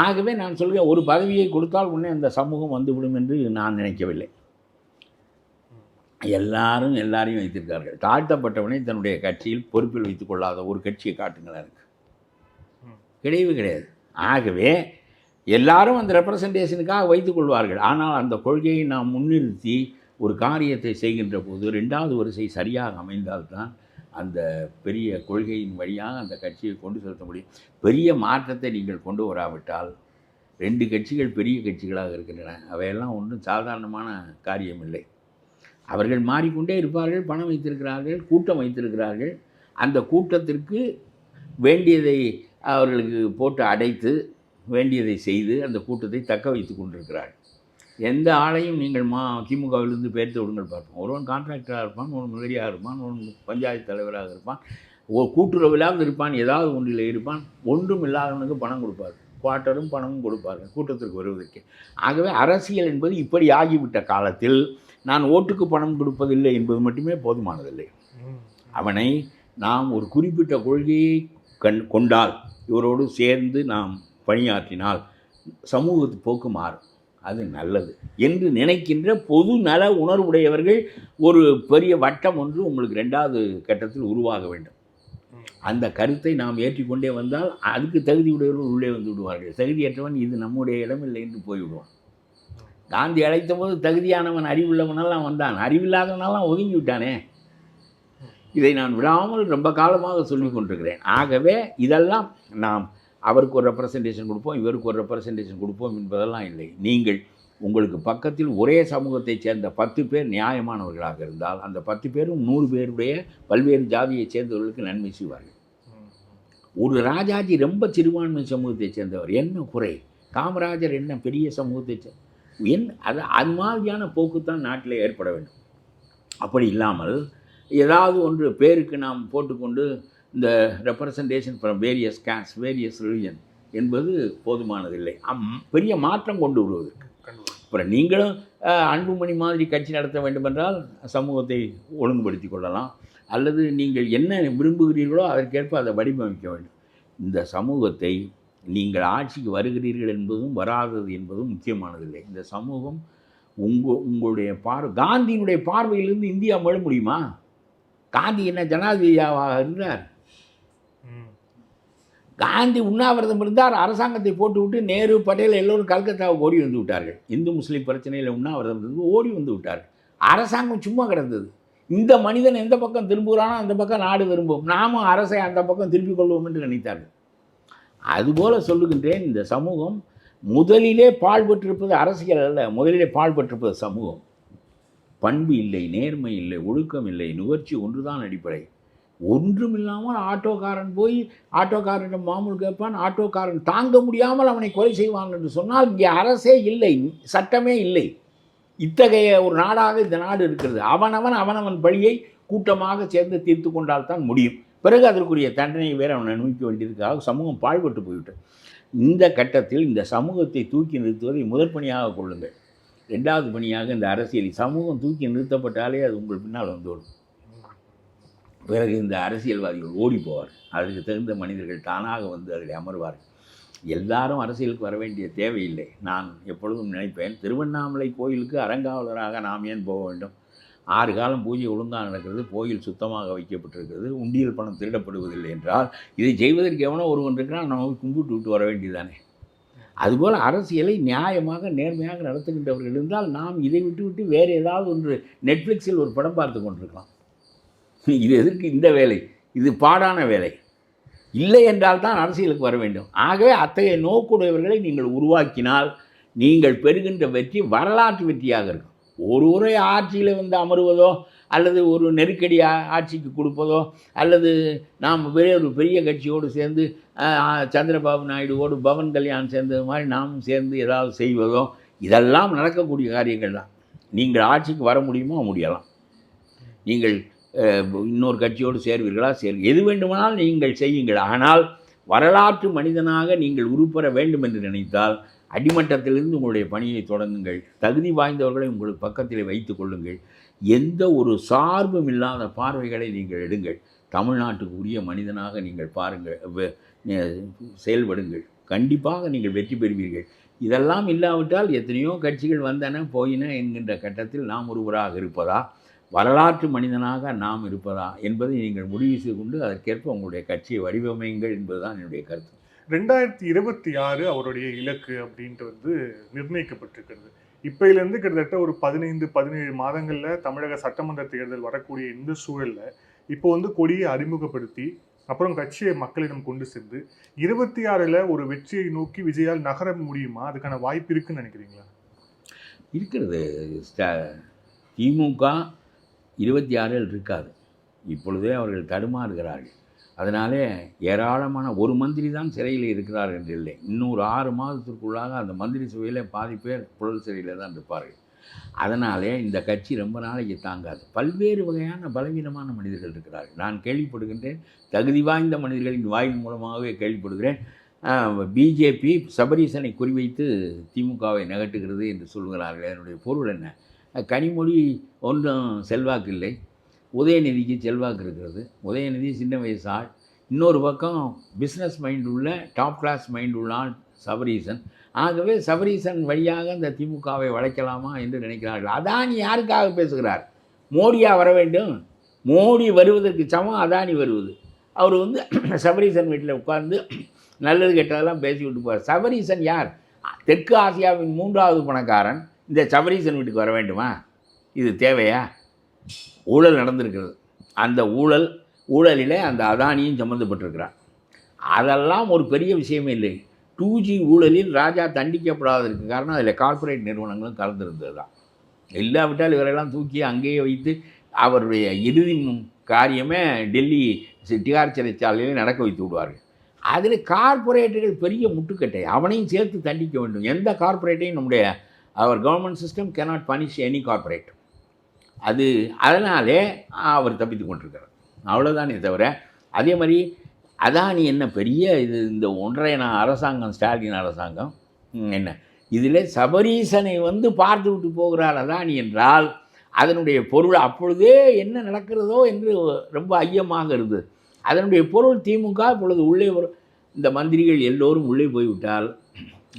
ஆகவே நான் சொல்கிறேன், ஒரு பதவியை கொடுத்தால் உடனே அந்த சமூகம் வந்துவிடும் என்று நான் நினைக்கவில்லை. எல்லாரையும் வைத்திருக்கார்கள். தாழ்த்தப்பட்டவனை தன்னுடைய கட்சியில் பொறுப்பில் வைத்துக் கொள்ளாத ஒரு கட்சியை காட்டுங்களா இருக்கு? கிடையவே கிடையாது. ஆகவே எல்லாரும் அந்த ரெப்ரசன்டேஷனுக்காக வைத்துக் கொள்வார்கள். ஆனால் அந்த கொள்கையை நாம் முன்னிறுத்தி ஒரு காரியத்தை செய்கின்ற போது 2வது வரிசை சரியாக அமைந்தால்தான் அந்த பெரிய கொள்கையின் வழியாக அந்த கட்சியை கொண்டு செலுத்த முடியும். பெரிய மாற்றத்தை நீங்கள் கொண்டு வராவிட்டால் 2 கட்சிகள் பெரிய கட்சிகளாக இருக்கின்றன. அவையெல்லாம் ஒன்றும் சாதாரணமான காரியம் இல்லை. அவர்கள் மாறிக்கொண்டே இருப்பார்கள். பணம் வைத்திருக்கிறார்கள், கூட்டம் வைத்திருக்கிறார்கள். அந்த கூட்டத்திற்கு வேண்டியதை அவர்களுக்கு போட்டு அடைத்து வேண்டியதை செய்து அந்த கூட்டத்தை தக்க வைத்து கொண்டிருக்கிறார்கள். எந்த ஆளையும் நீங்கள் திமுகவிலிருந்து பேர்த்து விடுங்கள் பார்ப்போம். ஒருவன் கான்ட்ராக்டராக இருப்பான், ஒருவன் முதலியாக இருப்பான், ஒருவன் பஞ்சாயத்து தலைவராக இருப்பான், ஒரு கூட்டுறவில்லாமல் இருப்பான், ஏதாவது ஒன்றில் இருப்பான். ஒன்றும் இல்லாதவனுக்கு பணம் கொடுப்பார், குவார்ட்டரும் பணமும் கொடுப்பார்கள் கூட்டத்திற்கு வருவதற்கு. ஆகவே அரசியல் என்பது இப்படி ஆகிவிட்ட காலத்தில் நான் ஓட்டுக்கு பணம் கொடுப்பதில்லை என்பது மட்டுமே போதுமானதில்லை. அவனை நாம் ஒரு குறிப்பிட்ட கொள்கையை கொண்டால், இவரோடு சேர்ந்து நாம் பணியாற்றினால் சமூகத்து போக்கு மாறும், அது நல்லது என்று நினைக்கின்ற பொது நல உணர்வுடையவர்கள் ஒரு பெரிய வட்டம் ஒன்று உங்களுக்கு 2வது கட்டத்தில் உருவாக வேண்டும். அந்த கருத்தை நாம் ஏற்றிக்கொண்டே வந்தால் அதுக்கு தகுதியுடையவர்கள் உள்ளே வந்து விடுவார்கள். தகுதியற்றவன் இது நம்முடைய இடமில்லை என்று போய்விடுவான். காந்தி அழைத்த போது தகுதியானவன் அறிவுள்ளவனெல்லாம் வந்தான், அறிவில்லாதவனெல்லாம் ஒதுங்கி விட்டானே. இதை நான் விடாமல் ரொம்ப காலமாக சொல்லிக் கொண்டிருக்கிறேன். ஆகவே இதெல்லாம் நாம் அவருக்கு ஒரு ரெப்ரசன்டேஷன் கொடுப்போம், இவருக்கு ஒரு ரெப்ரசன்டேஷன் கொடுப்போம் என்பதெல்லாம் இல்லை. நீங்கள் உங்களுக்கு பக்கத்தில் ஒரே சமூகத்தைச் சேர்ந்த 10 பேர் நியாயமானவர்களாக இருந்தால் அந்த 10 பேரும் 100 பேருடைய பல்வேறு ஜாதியைச் சேர்ந்தவர்களுக்கு நன்மை செய்வார்கள். ஒரு ராஜாஜி ரொம்ப சிறுபான்மை சமூகத்தைச் சேர்ந்தவர், என்ன குறை? காமராஜர் என்ன பெரிய சமூகத்தை அது மாதிரியான போக்குத்தான் நாட்டில் ஏற்பட வேண்டும். அப்படி இல்லாமல் ஏதாவது ஒன்று பேருக்கு நாம் போட்டுக்கொண்டு இந்த representation from various cost, various religion என்பது போதுமானதில்லை பெரிய மாற்றம் கொண்டு வருவதற்கு. அப்புறம் நீங்களும் அன்புமணி மாதிரி கட்சி நடத்த வேண்டுமென்றால் சமூகத்தை ஒழுங்குபடுத்தி கொள்ளலாம், அல்லது நீங்கள் என்ன விரும்புகிறீர்களோ அதற்கேற்ப அதை வடிவமைக்க வேண்டும். இந்த சமூகத்தை நீங்கள் ஆட்சிக்கு வருகிறீர்கள் என்பதும் வராதது என்பதும் முக்கியமானதில்லை. இந்த சமூகம் உங்களுடைய காந்தியினுடைய பார்வையிலிருந்து இந்தியா மீள முடியுமா? காந்தி என்ன ஜனாதிபதியாக இருந்தார்? காந்தி உண்ணாவிரதம் இருந்தார், அரசாங்கத்தை போட்டுவிட்டு நேரு, பட்டேல் எல்லோரும் கல்கத்தாவுக்கு ஓடி வந்து விட்டார்கள். இந்து முஸ்லீம் பிரச்சனையில் உண்ணாவிரதம் இருந்து ஓடி வந்து விட்டார்கள். அரசாங்கம் சும்மா கிடந்தது. இந்த மனிதன் எந்த பக்கம் திரும்புகிறானோ அந்த பக்கம் நாடு திரும்பும், நாமும் அரசை அந்த பக்கம் திருப்பிக் கொள்வோம் என்று நினைத்தார்கள். அதுபோல் சொல்லுகின்றேன், இந்த சமூகம் முதலிலே பாழ்பட்டிருப்பது அரசியல் அல்ல, முதலிலே பாழ்பட்டிருப்பது சமூகம். பண்பு இல்லை, நேர்மை இல்லை, ஒழுக்கம் இல்லை, நுகர்ச்சி ஒன்றுதான் அடிப்படை. ஒன்றுமில்லாமல் ஆட்டோக்காரன் போய் ஆட்டோக்காரனிடம் மாமூல் கேட்பான், ஆட்டோக்காரன் தாங்க முடியாமல் அவனை கொலை செய்வான் என்று சொன்னால் இங்கே அரசே இல்லை, சட்டமே இல்லை. இத்தகைய ஒரு நாடாக இந்த நாடு இருக்கிறது. அவனவன் பழியை கூட்டமாக சேர்ந்து தீர்த்து கொண்டால் தான் முடியும். பிறகு அதற்குரிய தண்டனையை வேறு அவன் அனுபவிக்க வேண்டியதுக்காக சமூகம் பாழ்பட்டு போய்விட்டது. இந்த கட்டத்தில் இந்த சமூகத்தை தூக்கி நிறுத்துவதை முதற் பணியாக கொள்ளுங்கள். 2வது பணியாக இந்த அரசியல் சமூகம் தூக்கி நிறுத்தப்பட்டாலே அது உங்கள் பின்னால் வந்துவிடும். பிறகு இந்த அரசியல்வாதிகள் ஓடி போவார். அதுக்கு தகுந்த மனிதர்கள் தானாக வந்து அதில் அமர்வார்கள். எல்லாரும் அரசியலுக்கு வர வேண்டிய தேவையில்லை. நான் எப்பொழுதும் நினைப்பேன், திருவண்ணாமலை கோயிலுக்கு அறங்காவலராக நாம் ஏன் போக வேண்டும்? 6 காலம் பூஜை ஒழுங்காக நடக்கிறது, கோயில் சுத்தமாக வைக்கப்பட்டிருக்கிறது, உண்டியல் பணம் திருடப்படுவதில்லை என்றால் இதை செய்வதற்கு எவனோ ஒருவன் இருக்கிறான், நம்ம கும்பிட்டு விட்டு வர வேண்டியதானே. அதுபோல் அரசியலை நியாயமாக நேர்மையாக நடத்துகின்றவர்கள் இருந்தால் நாம் இதை விட்டு வேறு ஏதாவது ஒன்று நெட்ஃப்ளிக்ஸில் ஒரு படம் பார்த்து கொண்டிருக்கலாம். இது எதற்கு இந்த வேலை? இது பாடான வேலை. இல்லை என்றால் தான் அரசியலுக்கு வர வேண்டும். ஆகவே அத்தகைய நோக்குடையவர்களை நீங்கள் உருவாக்கினால் நீங்கள் பெறுகின்ற வெற்றி வரலாற்று வெற்றியாக இருக்கும். ஒரு முறை ஆட்சியில் வந்து அமருவதோ அல்லது ஒரு நெருக்கடி ஆட்சிக்கு கொடுப்பதோ அல்லது நாம் ஒரு பெரிய கட்சியோடு சேர்ந்து சந்திரபாபு நாயுடுவோடு பவன் கல்யாண் சேர்ந்தது மாதிரி நாமும் சேர்ந்து ஏதாவது செய்வதோ இதெல்லாம் நடக்கக்கூடிய காரியங்கள் தான். நீங்கள் ஆட்சிக்கு வர முடியுமோ முடியலாம். நீங்கள் இன்னொரு கட்சியோடு சேர்வீர்களா எது வேண்டுமானால் நீங்கள் செய்யுங்கள். ஆனால் வரலாற்று மனிதனாக நீங்கள் உருப்பெற வேண்டும் என்று நினைத்தால் அடிமட்டத்திலிருந்து உங்களுடைய பணியை தொடங்குங்கள். தகுதி வாய்ந்தவர்களை உங்களுக்கு பக்கத்தில் வைத்து கொள்ளுங்கள். எந்த ஒரு சார்பும் இல்லாத பார்வைகளை நீங்கள் எடுங்கள். தமிழ்நாட்டுக்கு உரிய மனிதனாக நீங்கள் பாருங்கள், செயல்படுங்கள். கண்டிப்பாக நீங்கள் வெற்றி பெறுவீர்கள். இதெல்லாம் இல்லாவிட்டால் எத்தனையோ கட்சிகள் வந்தன போயின என்கின்ற கட்டத்தில் நாம் ஒருவராக இருப்பதா, வரலாற்று மனிதனாக நாம் இருப்பதா என்பதை நீங்கள் முடிவு செய்து கொண்டு அதற்கேற்ப உங்களுடைய கட்சியை வடிவமையுங்கள் என்பதுதான் என்னுடைய கருத்து. 2026 அவருடைய இலக்கு அப்படின்ட்டு நிர்ணயிக்கப்பட்டிருக்கிறது. இப்போலேருந்து கிட்டத்தட்ட ஒரு 15-17 மாதங்களில் தமிழக சட்டமன்ற தேர்தல் வரக்கூடிய இந்த சூழலில் இப்போ கொடியை அறிமுகப்படுத்தி அப்புறம் கட்சியை மக்களிடம் கொண்டு சென்று 26ல் ஒரு வெற்றியை நோக்கி விஜயால் நகர முடியுமா? அதுக்கான வாய்ப்பு இருக்குன்னு நினைக்கிறீங்களா? இருக்கிறது. திமுக 26ல் இருக்காது. இப்பொழுதே அவர்கள் தடுமாறுகிறார்கள். அதனாலே ஏராளமான ஒரு மந்திரி தான் சிறையில் இருக்கிறார் என்று இல்லை. இன்னொரு 6 மாதத்திற்குள்ளாக அந்த மந்திரி சபையில் பாதி பேர் புழல் சிறையில் தான் இருப்பார்கள். அதனாலே இந்த கட்சி ரொம்ப நாளைக்கு தாங்காது. பல்வேறு வகையான பலவீனமான மனிதர்கள் இருக்கிறார்கள். நான் கேள்விப்படுகின்றேன், தகுதி வாய்ந்த மனிதர்களின் வாயின் மூலமாகவே கேள்விப்படுகிறேன். பிஜேபி சபரீசனை குறிவைத்து திமுகவை நகட்டுகிறது என்று சொல்கிறார்கள். அதனுடைய பொருள் என்ன? கனிமொழி ஒன்றும் செல்வாக்கு இல்லை, உதயநிதிக்கு செல்வாக்கு இருக்கிறது. உதயநிதி சின்ன வயசு ஆள். இன்னொரு பக்கம் பிஸ்னஸ் மைண்ட் உள்ள டாப் கிளாஸ் மைண்ட் உள்ள ஆள் சபரீசன். ஆகவே சபரீசன் வழியாக இந்த திமுகவை வளைக்கலாமா என்று நினைக்கிறார்கள். அதானி யாருக்காக பேசுகிறார்? மோடியா வர வேண்டும்? மோடி வருவதற்கு சமம் அதானி வருவது. அவர் சபரீசன் வீட்டில் உட்கார்ந்து நல்லது கெட்டதெல்லாம் பேசிவிட்டு போவார். சபரீசன் யார்? தெற்கு ஆசியாவின் 3வது பணக்காரன். இந்த சபரீசன் வீட்டுக்கு வர வேண்டுமா? இது தேவையா? ஊழல் நடந்திருக்கிறது. அந்த ஊழலில் அந்த அதானியும் சம்மந்தப்பட்டிருக்கிறார். அதெல்லாம் ஒரு பெரிய விஷயமே இல்லை. 2G ஊழலில் ராஜா தண்டிக்கப்படாததற்கு காரணம் அதில் கார்ப்பரேட் நிறுவனங்களும் கலந்துருந்தது தான். இல்லாவிட்டால் இவரெல்லாம் தூக்கி அங்கேயே வைத்து அவருடைய இறுதி காரியமே டெல்லி டிஆர் சிறைச்சாலையில் நடக்க வைத்து விடுவார்கள். அதில் கார்ப்பரேட்டுகள் பெரிய முட்டுக்கட்டை. அவனையும் சேர்த்து தண்டிக்க வேண்டும். எந்த கார்ப்பரேட்டையும் அவர் government system cannot punish any corporate. அதனாலே அவர் தப்பித்து கொண்டிருக்கிறார். அவ்வளோதானே தவிர அதே மாதிரி அதானி என்ன பெரிய இந்த 1.5 அரசாங்கம், ஸ்டாலின் அரசாங்கம் என்ன இதில் சபரீசனை பார்த்து விட்டு போகிறார் அதானி என்றால் அதனுடைய பொருள் அப்பொழுதே என்ன நடக்கிறதோ என்று ரொம்ப ஐயமாக இருந்தது. அதனுடைய பொருள் திமுக இப்பொழுது உள்ளே இந்த மந்திரிகள் எல்லோரும் உள்ளே போய்விட்டால்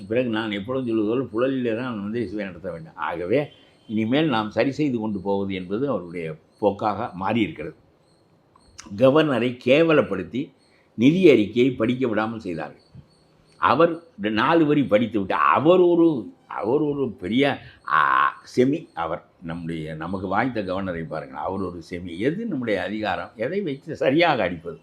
பிறகு நான் எப்பொழுதும் சொல்வதோடு புழலிலே தான் மந்திரி சபை நடத்த வேண்டும். ஆகவே இனிமேல் நாம் சரி செய்து கொண்டு போவது என்பது அவருடைய போக்காக மாறியிருக்கிறது. கவர்னரை கேவலப்படுத்தி நிதி அறிக்கையை படிக்க விடாமல் செய்தார்கள். அவர் 4 வரி படித்து விட்டார். அவர் ஒரு பெரிய செமி. அவர் நமக்கு வாய்த்த கவர்னரை பாருங்கள். அவர் ஒரு செமி. எது நம்முடைய அதிகாரம்? எதை வைத்து சரியாக அடிப்பது?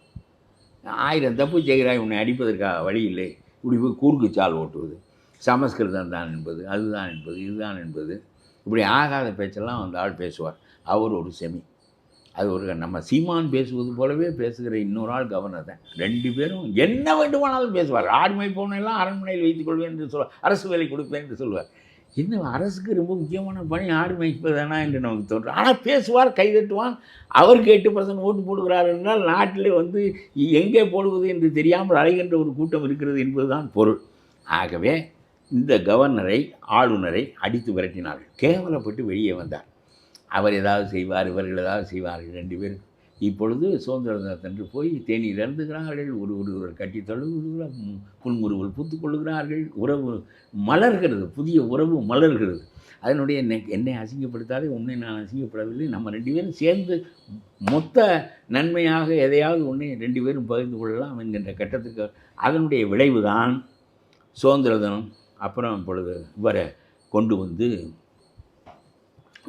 1000 தப்பு செய்கிறாய், உன்னை அடிப்பதற்காக வழி இல்லை. இப்படி போய் கூர்க்கு சால் ஓட்டுவது, சமஸ்கிருதம் தான் என்பது, அதுதான் என்பது, இதுதான் என்பது, இப்படி ஆகாத பேச்செல்லாம் அந்த ஆள் பேசுவார். அவர் ஒரு செமி. அது ஒரு நம்ம சீமான் பேசுவது போலவே பேசுகிற இன்னொரு ஆள் கவர்னர் தான். 2 பேரும் என்ன வேண்டுமானாலும் பேசுவார். ஆடுமை போனெல்லாம் அரண்மனையில் வைத்துக் கொள்வேன் என்று சொல்வார், அரசு வேலை கொடுப்பேன் என்று சொல்வார். என்ன அரசுக்கு ரொம்ப முக்கியமான பணி ஆடு மேய்ப்பதானா என்று நமக்கு தோன்றும். ஆனால் பேசுவார், கைதட்டுவான். அவருக்கு 8% ஓட்டு போடுகிறார் என்றால் நாட்டில் வந்து எங்கே போடுவது என்று தெரியாமல் அலைகின்ற ஒரு கூட்டம் இருக்கிறது என்பதுதான் பொருள். ஆகவே இந்த கவர்னரை, ஆளுநரை அடித்து விரட்டினார்கள். கேவலப்பட்டு வெளியே வந்தார். அவர் ஏதாவது செய்வார், இவர்கள் ஏதாவது செய்வார்கள். 2 பேரும் இப்பொழுது சுதந்திர தினத்தன்று போய் தேநீர் இறந்துகிறார்கள், ஒருவர் கட்டி தழுவுகிறார், புன்முறுவல் பூத்து கொள்ளுகிறார்கள். உறவு மலர்கிறது, புதிய உறவு மலர்கிறது. அதனுடைய என்னை அசிங்கப்படுத்தாதே, உன்னை நான் அசிங்கப்படவில்லை, நம்ம 2 பேரும் சேர்ந்து மொத்த நன்மையாக எதையாவது ஒன்றை 2 பேரும் பகிர்ந்து கொள்ளலாம் என்கின்ற கட்டத்துக்கு அதனுடைய விளைவு தான் சுதந்திர தினம். அப்புறம் இப்பொழுது இவரை கொண்டு வந்து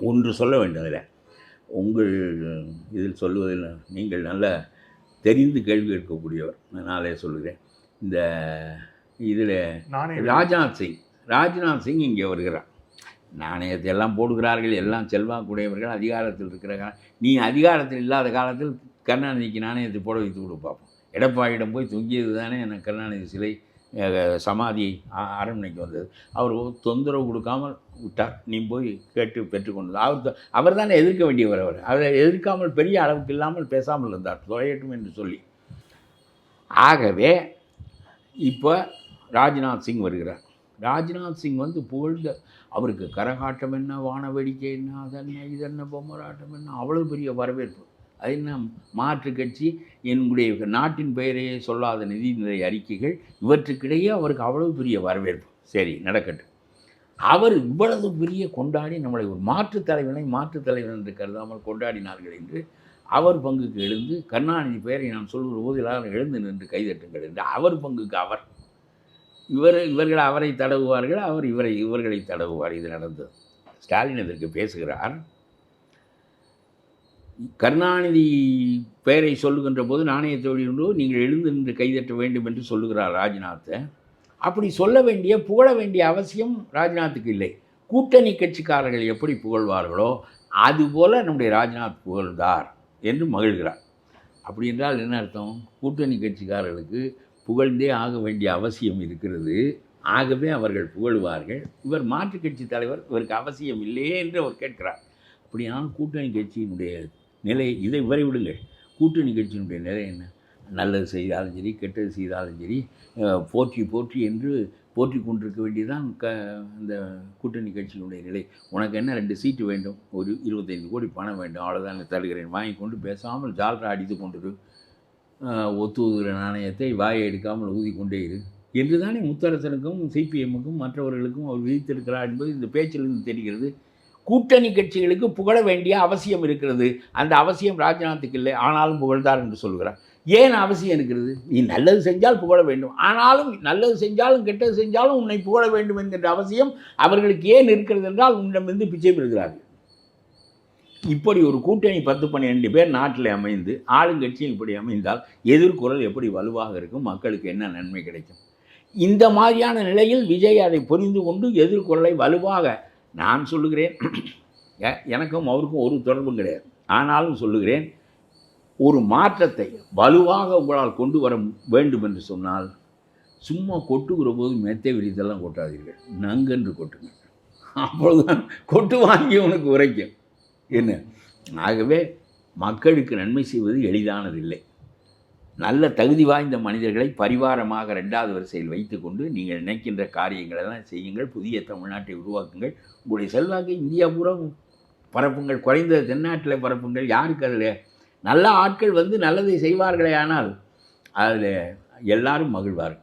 ஒன்று சொல்ல வேண்டும். அதில் உங்கள் இதில் சொல்லுவதில் நீங்கள் நல்ல தெரிந்து கேள்வி கேட்கக்கூடியவர். நானே சொல்லுகிறேன். இந்த இதில் ராஜ்நாத் சிங் இங்கே வருகிறார். நாணயத்தை எல்லாம் போடுகிறார்கள், எல்லாம் செல்வாக்குடையவர்கள், அதிகாரத்தில் இருக்கிற நீ அதிகாரத்தில் இல்லாத காலத்தில் கருணாநிதிக்கு நாணயத்தை போட வைத்து கொடு பார்ப்போம். எடப்பாடியிடம் போய் தொங்கியது தானே எனக்கு கருணாநிதி சிலை சமாதி அரண்மனைக்கு வந்தது. அவர் தொந்தரவு கொடுக்காமல் விட்டார். நீ போய் கேட்டு பெற்றுக்கொண்டது. அவர் தானே எதிர்க்க வேண்டியவர். அவரை எதிர்க்காமல் பெரிய அளவுக்கு இல்லாமல் பேசாமல் இருந்தார், தொலையட்டும் என்று சொல்லி. ஆகவே இப்போ ராஜ்நாத் சிங் வருகிறார். ராஜ்நாத் சிங் வந்து புகழ்ந்த, அவருக்கு கரகாட்டம் என்ன, வான வேடிக்கை என்ன, அதென்ன இதென்ன, பொம்மராட்டம் என்ன, அவ்வளோ பெரிய வரவேற்பு. அது என்ன மாற்று கட்சி, என்னுடைய நாட்டின் பெயரையே சொல்லாத நிதிநிலை அறிக்கைகள், இவற்றுக்கிடையே அவருக்கு அவ்வளவு பெரிய வரவேற்பு. சரி, நடக்கட்டும். அவர் இவ்வளவு பெரிய கொண்டாடி நம்மளை ஒரு மாற்றுத் தலைவன் என்று கருதாமல் கொண்டாடினார்கள் என்று அவர் பங்குக்கு எழுந்து, கருணாநிதி பெயரை நான் சொல்கிற போது எல்லாரும் எழுந்து நின்று கைதட்டுங்கள் என்று அவர் பங்குக்கு இவர்கள் அவரை தடவுவார்கள், அவர் இவர்களை தடவுவார். இது நடந்தது. ஸ்டாலின் இதற்கு பேசுகிறார். கருணாநிதி பெயரை சொல்லுகின்ற போது நாணயத்தை வெளியிட்டு நீங்கள் எழுந்து நின்று கைதட்ட வேண்டும் என்று சொல்லுகிறார் ராஜ்நாத்தை. அப்படி சொல்ல வேண்டிய, புகழ வேண்டிய அவசியம் ராஜ்நாத்துக்கு இல்லை. கூட்டணி கட்சிக்காரர்கள் எப்படி புகழ்வார்களோ அதுபோல் நம்முடைய ராஜ்நாத் புகழ்ந்தார் என்று மகிழ்கிறார். அப்படி என்றால் என்ன அர்த்தம்? கூட்டணி கட்சிக்காரர்களுக்கு புகழ்ந்தே ஆக வேண்டிய அவசியம் இருக்கிறது. ஆகவே அவர்கள் புகழ்வார்கள். இவர் மாற்றுக் கட்சி தலைவர், இவருக்கு அவசியம் இல்லையே என்று அவர் கேட்கிறார். அப்படியானால் கூட்டணி கட்சியினுடைய நிலை, இதை வரை விடுங்கள். கூட்டணி கட்சியினுடைய நிலை என்ன? நல்லது செய்தாலும் சரி, கெட்டது செய்தாலும் சரி, போற்றி என்று போற்றி கொண்டிருக்க வேண்டியதுதான் அந்த கூட்டணி கட்சியினுடைய நிலை. உனக்கு என்ன 2 சீட்டு வேண்டும், ஒரு 25 கோடி பணம் வேண்டும், அவ்வளோதான் தருகிறேன், வாங்கி கொண்டு பேசாமல் ஜால்ரா அடித்து கொண்டிரு, ஒத்துவுகிற நாணயத்தை வாயை எடுக்காமல் ஊதி கொண்டே இரு என்று தானே முத்தரசனுக்கும் சிபிஎம்முக்கும் மற்றவர்களுக்கும் அவர் விதித்திருக்கிறார் என்பது இந்த பேச்சிலிருந்து தெரிகிறது. கூட்டணி கட்சிகளுக்கு புகழ வேண்டிய அவசியம் இருக்கிறது. அந்த அவசியம் ராஜ்நாத்துக்கு இல்லை, ஆனாலும் புகழ்ந்தார் என்று சொல்கிறார். ஏன் அவசியம் இருக்கிறது? நீ நல்லது செஞ்சால் புகழ வேண்டும், ஆனாலும் நல்லது செஞ்சாலும் கெட்டது செஞ்சாலும் உன்னை புகழ வேண்டும் என்கின்ற அவசியம் அவர்களுக்கு ஏன் இருக்கிறது என்றால் உன்னிடமிருந்து பிச்சை பெறுகிறார்கள். இப்படி ஒரு கூட்டணி 10-12 பேர் நாட்டில் அமைந்து ஆளுங்கட்சியும் இப்படி அமைந்தால் எதிர்குரல் எப்படி வலுவாக இருக்கும், மக்களுக்கு என்ன நன்மை கிடைக்கும்? இந்த மாதிரியான நிலையில் விஜய் அதை புரிந்து கொண்டு எதிர்குரலை வலுவாக, நான் சொல்லுகிறேன், எனக்கும் அவருக்கும் ஒரு தொடர்பும் கிடையாது, ஆனாலும் சொல்லுகிறேன், ஒரு மாற்றத்தை வலுவாக உங்களால் கொண்டு வர வேண்டும் என்று சொன்னால் சும்மா கொட்டுகிற போது மெத்தை விரித்தெல்லாம் கொட்டாதீர்கள், நங்கென்று கொட்டுங்கள். அப்பொழுதுதான் கொட்டு வாங்கி உனக்கு உரைக்கும். என்ன? ஆகவே மக்களுக்கு நன்மை செய்வது எளிதானதில்லை. நல்ல தகுதி வாய்ந்த மனிதர்களை பரிவாரமாக 2வது வரிசையில் வைத்துக்கொண்டு நீங்கள் நினைக்கின்ற காரியங்களெல்லாம் செய்யுங்கள். புதிய தமிழ்நாட்டை உருவாக்குங்கள். உங்களுடைய செல்வாக்கை இந்தியா பூரா பரப்புங்கள். குறைந்தது தென்னாட்டில் பரப்புங்கள். யாருக்கு அதில் நல்ல ஆட்கள் வந்து நல்லதை செய்வார்களே, ஆனால் அதில் எல்லாரும் மகிழ்வார்கள்.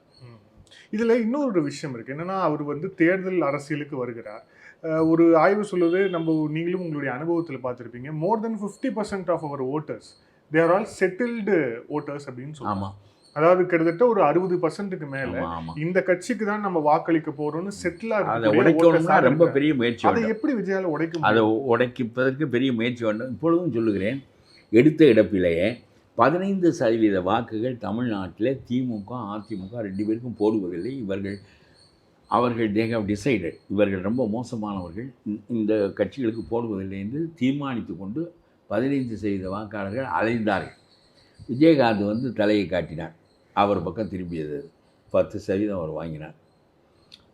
இதில் இன்னொரு விஷயம் இருக்குது. என்னென்னா, அவர் வந்து தேர்தல் அரசியலுக்கு வருகிறார். ஒரு ஆய்வு சொல்லுது, நீங்களும் உங்களுடைய அனுபவத்தில் பார்த்துருப்பீங்க, more than 50% of our voters they are all settled voters அப்படின்னு சொல்லுவாங்க. அதாவது கிட்டத்தட்ட ஒரு 60%க்கு மேல இந்த கட்சிக்கு தான் நம்ம வாக்களிக்க போறோம்னு செட்டிலா இருக்கு. ரொம்ப பெரிய முயற்சி. அதை எப்படி விஜயால உடைக்கும்? அதை உடைப்பதற்கு பெரிய முயற்சி வேண்டும். இப்பொழுதும் சொல்லுகிறேன், எடுத்த இடப்பிலேயே 15% வாக்குகள் தமிழ்நாட்டில் திமுக அதிமுக 2 பேருக்கும் போடுவதில்லை. அவர்கள் தே ஹேவ் டிசைடட், இவர்கள் ரொம்ப மோசமானவர்கள், இந்த கட்சிகளுக்கு போடுவதில்லை என்று தீர்மானித்து கொண்டு 15% வாக்காளர்கள் அலைந்தார்கள். விஜயகாந்த் வந்து தலையை காட்டினார். அவர் பக்கம் திரும்பியது. 10% அவர் வாங்கினார்.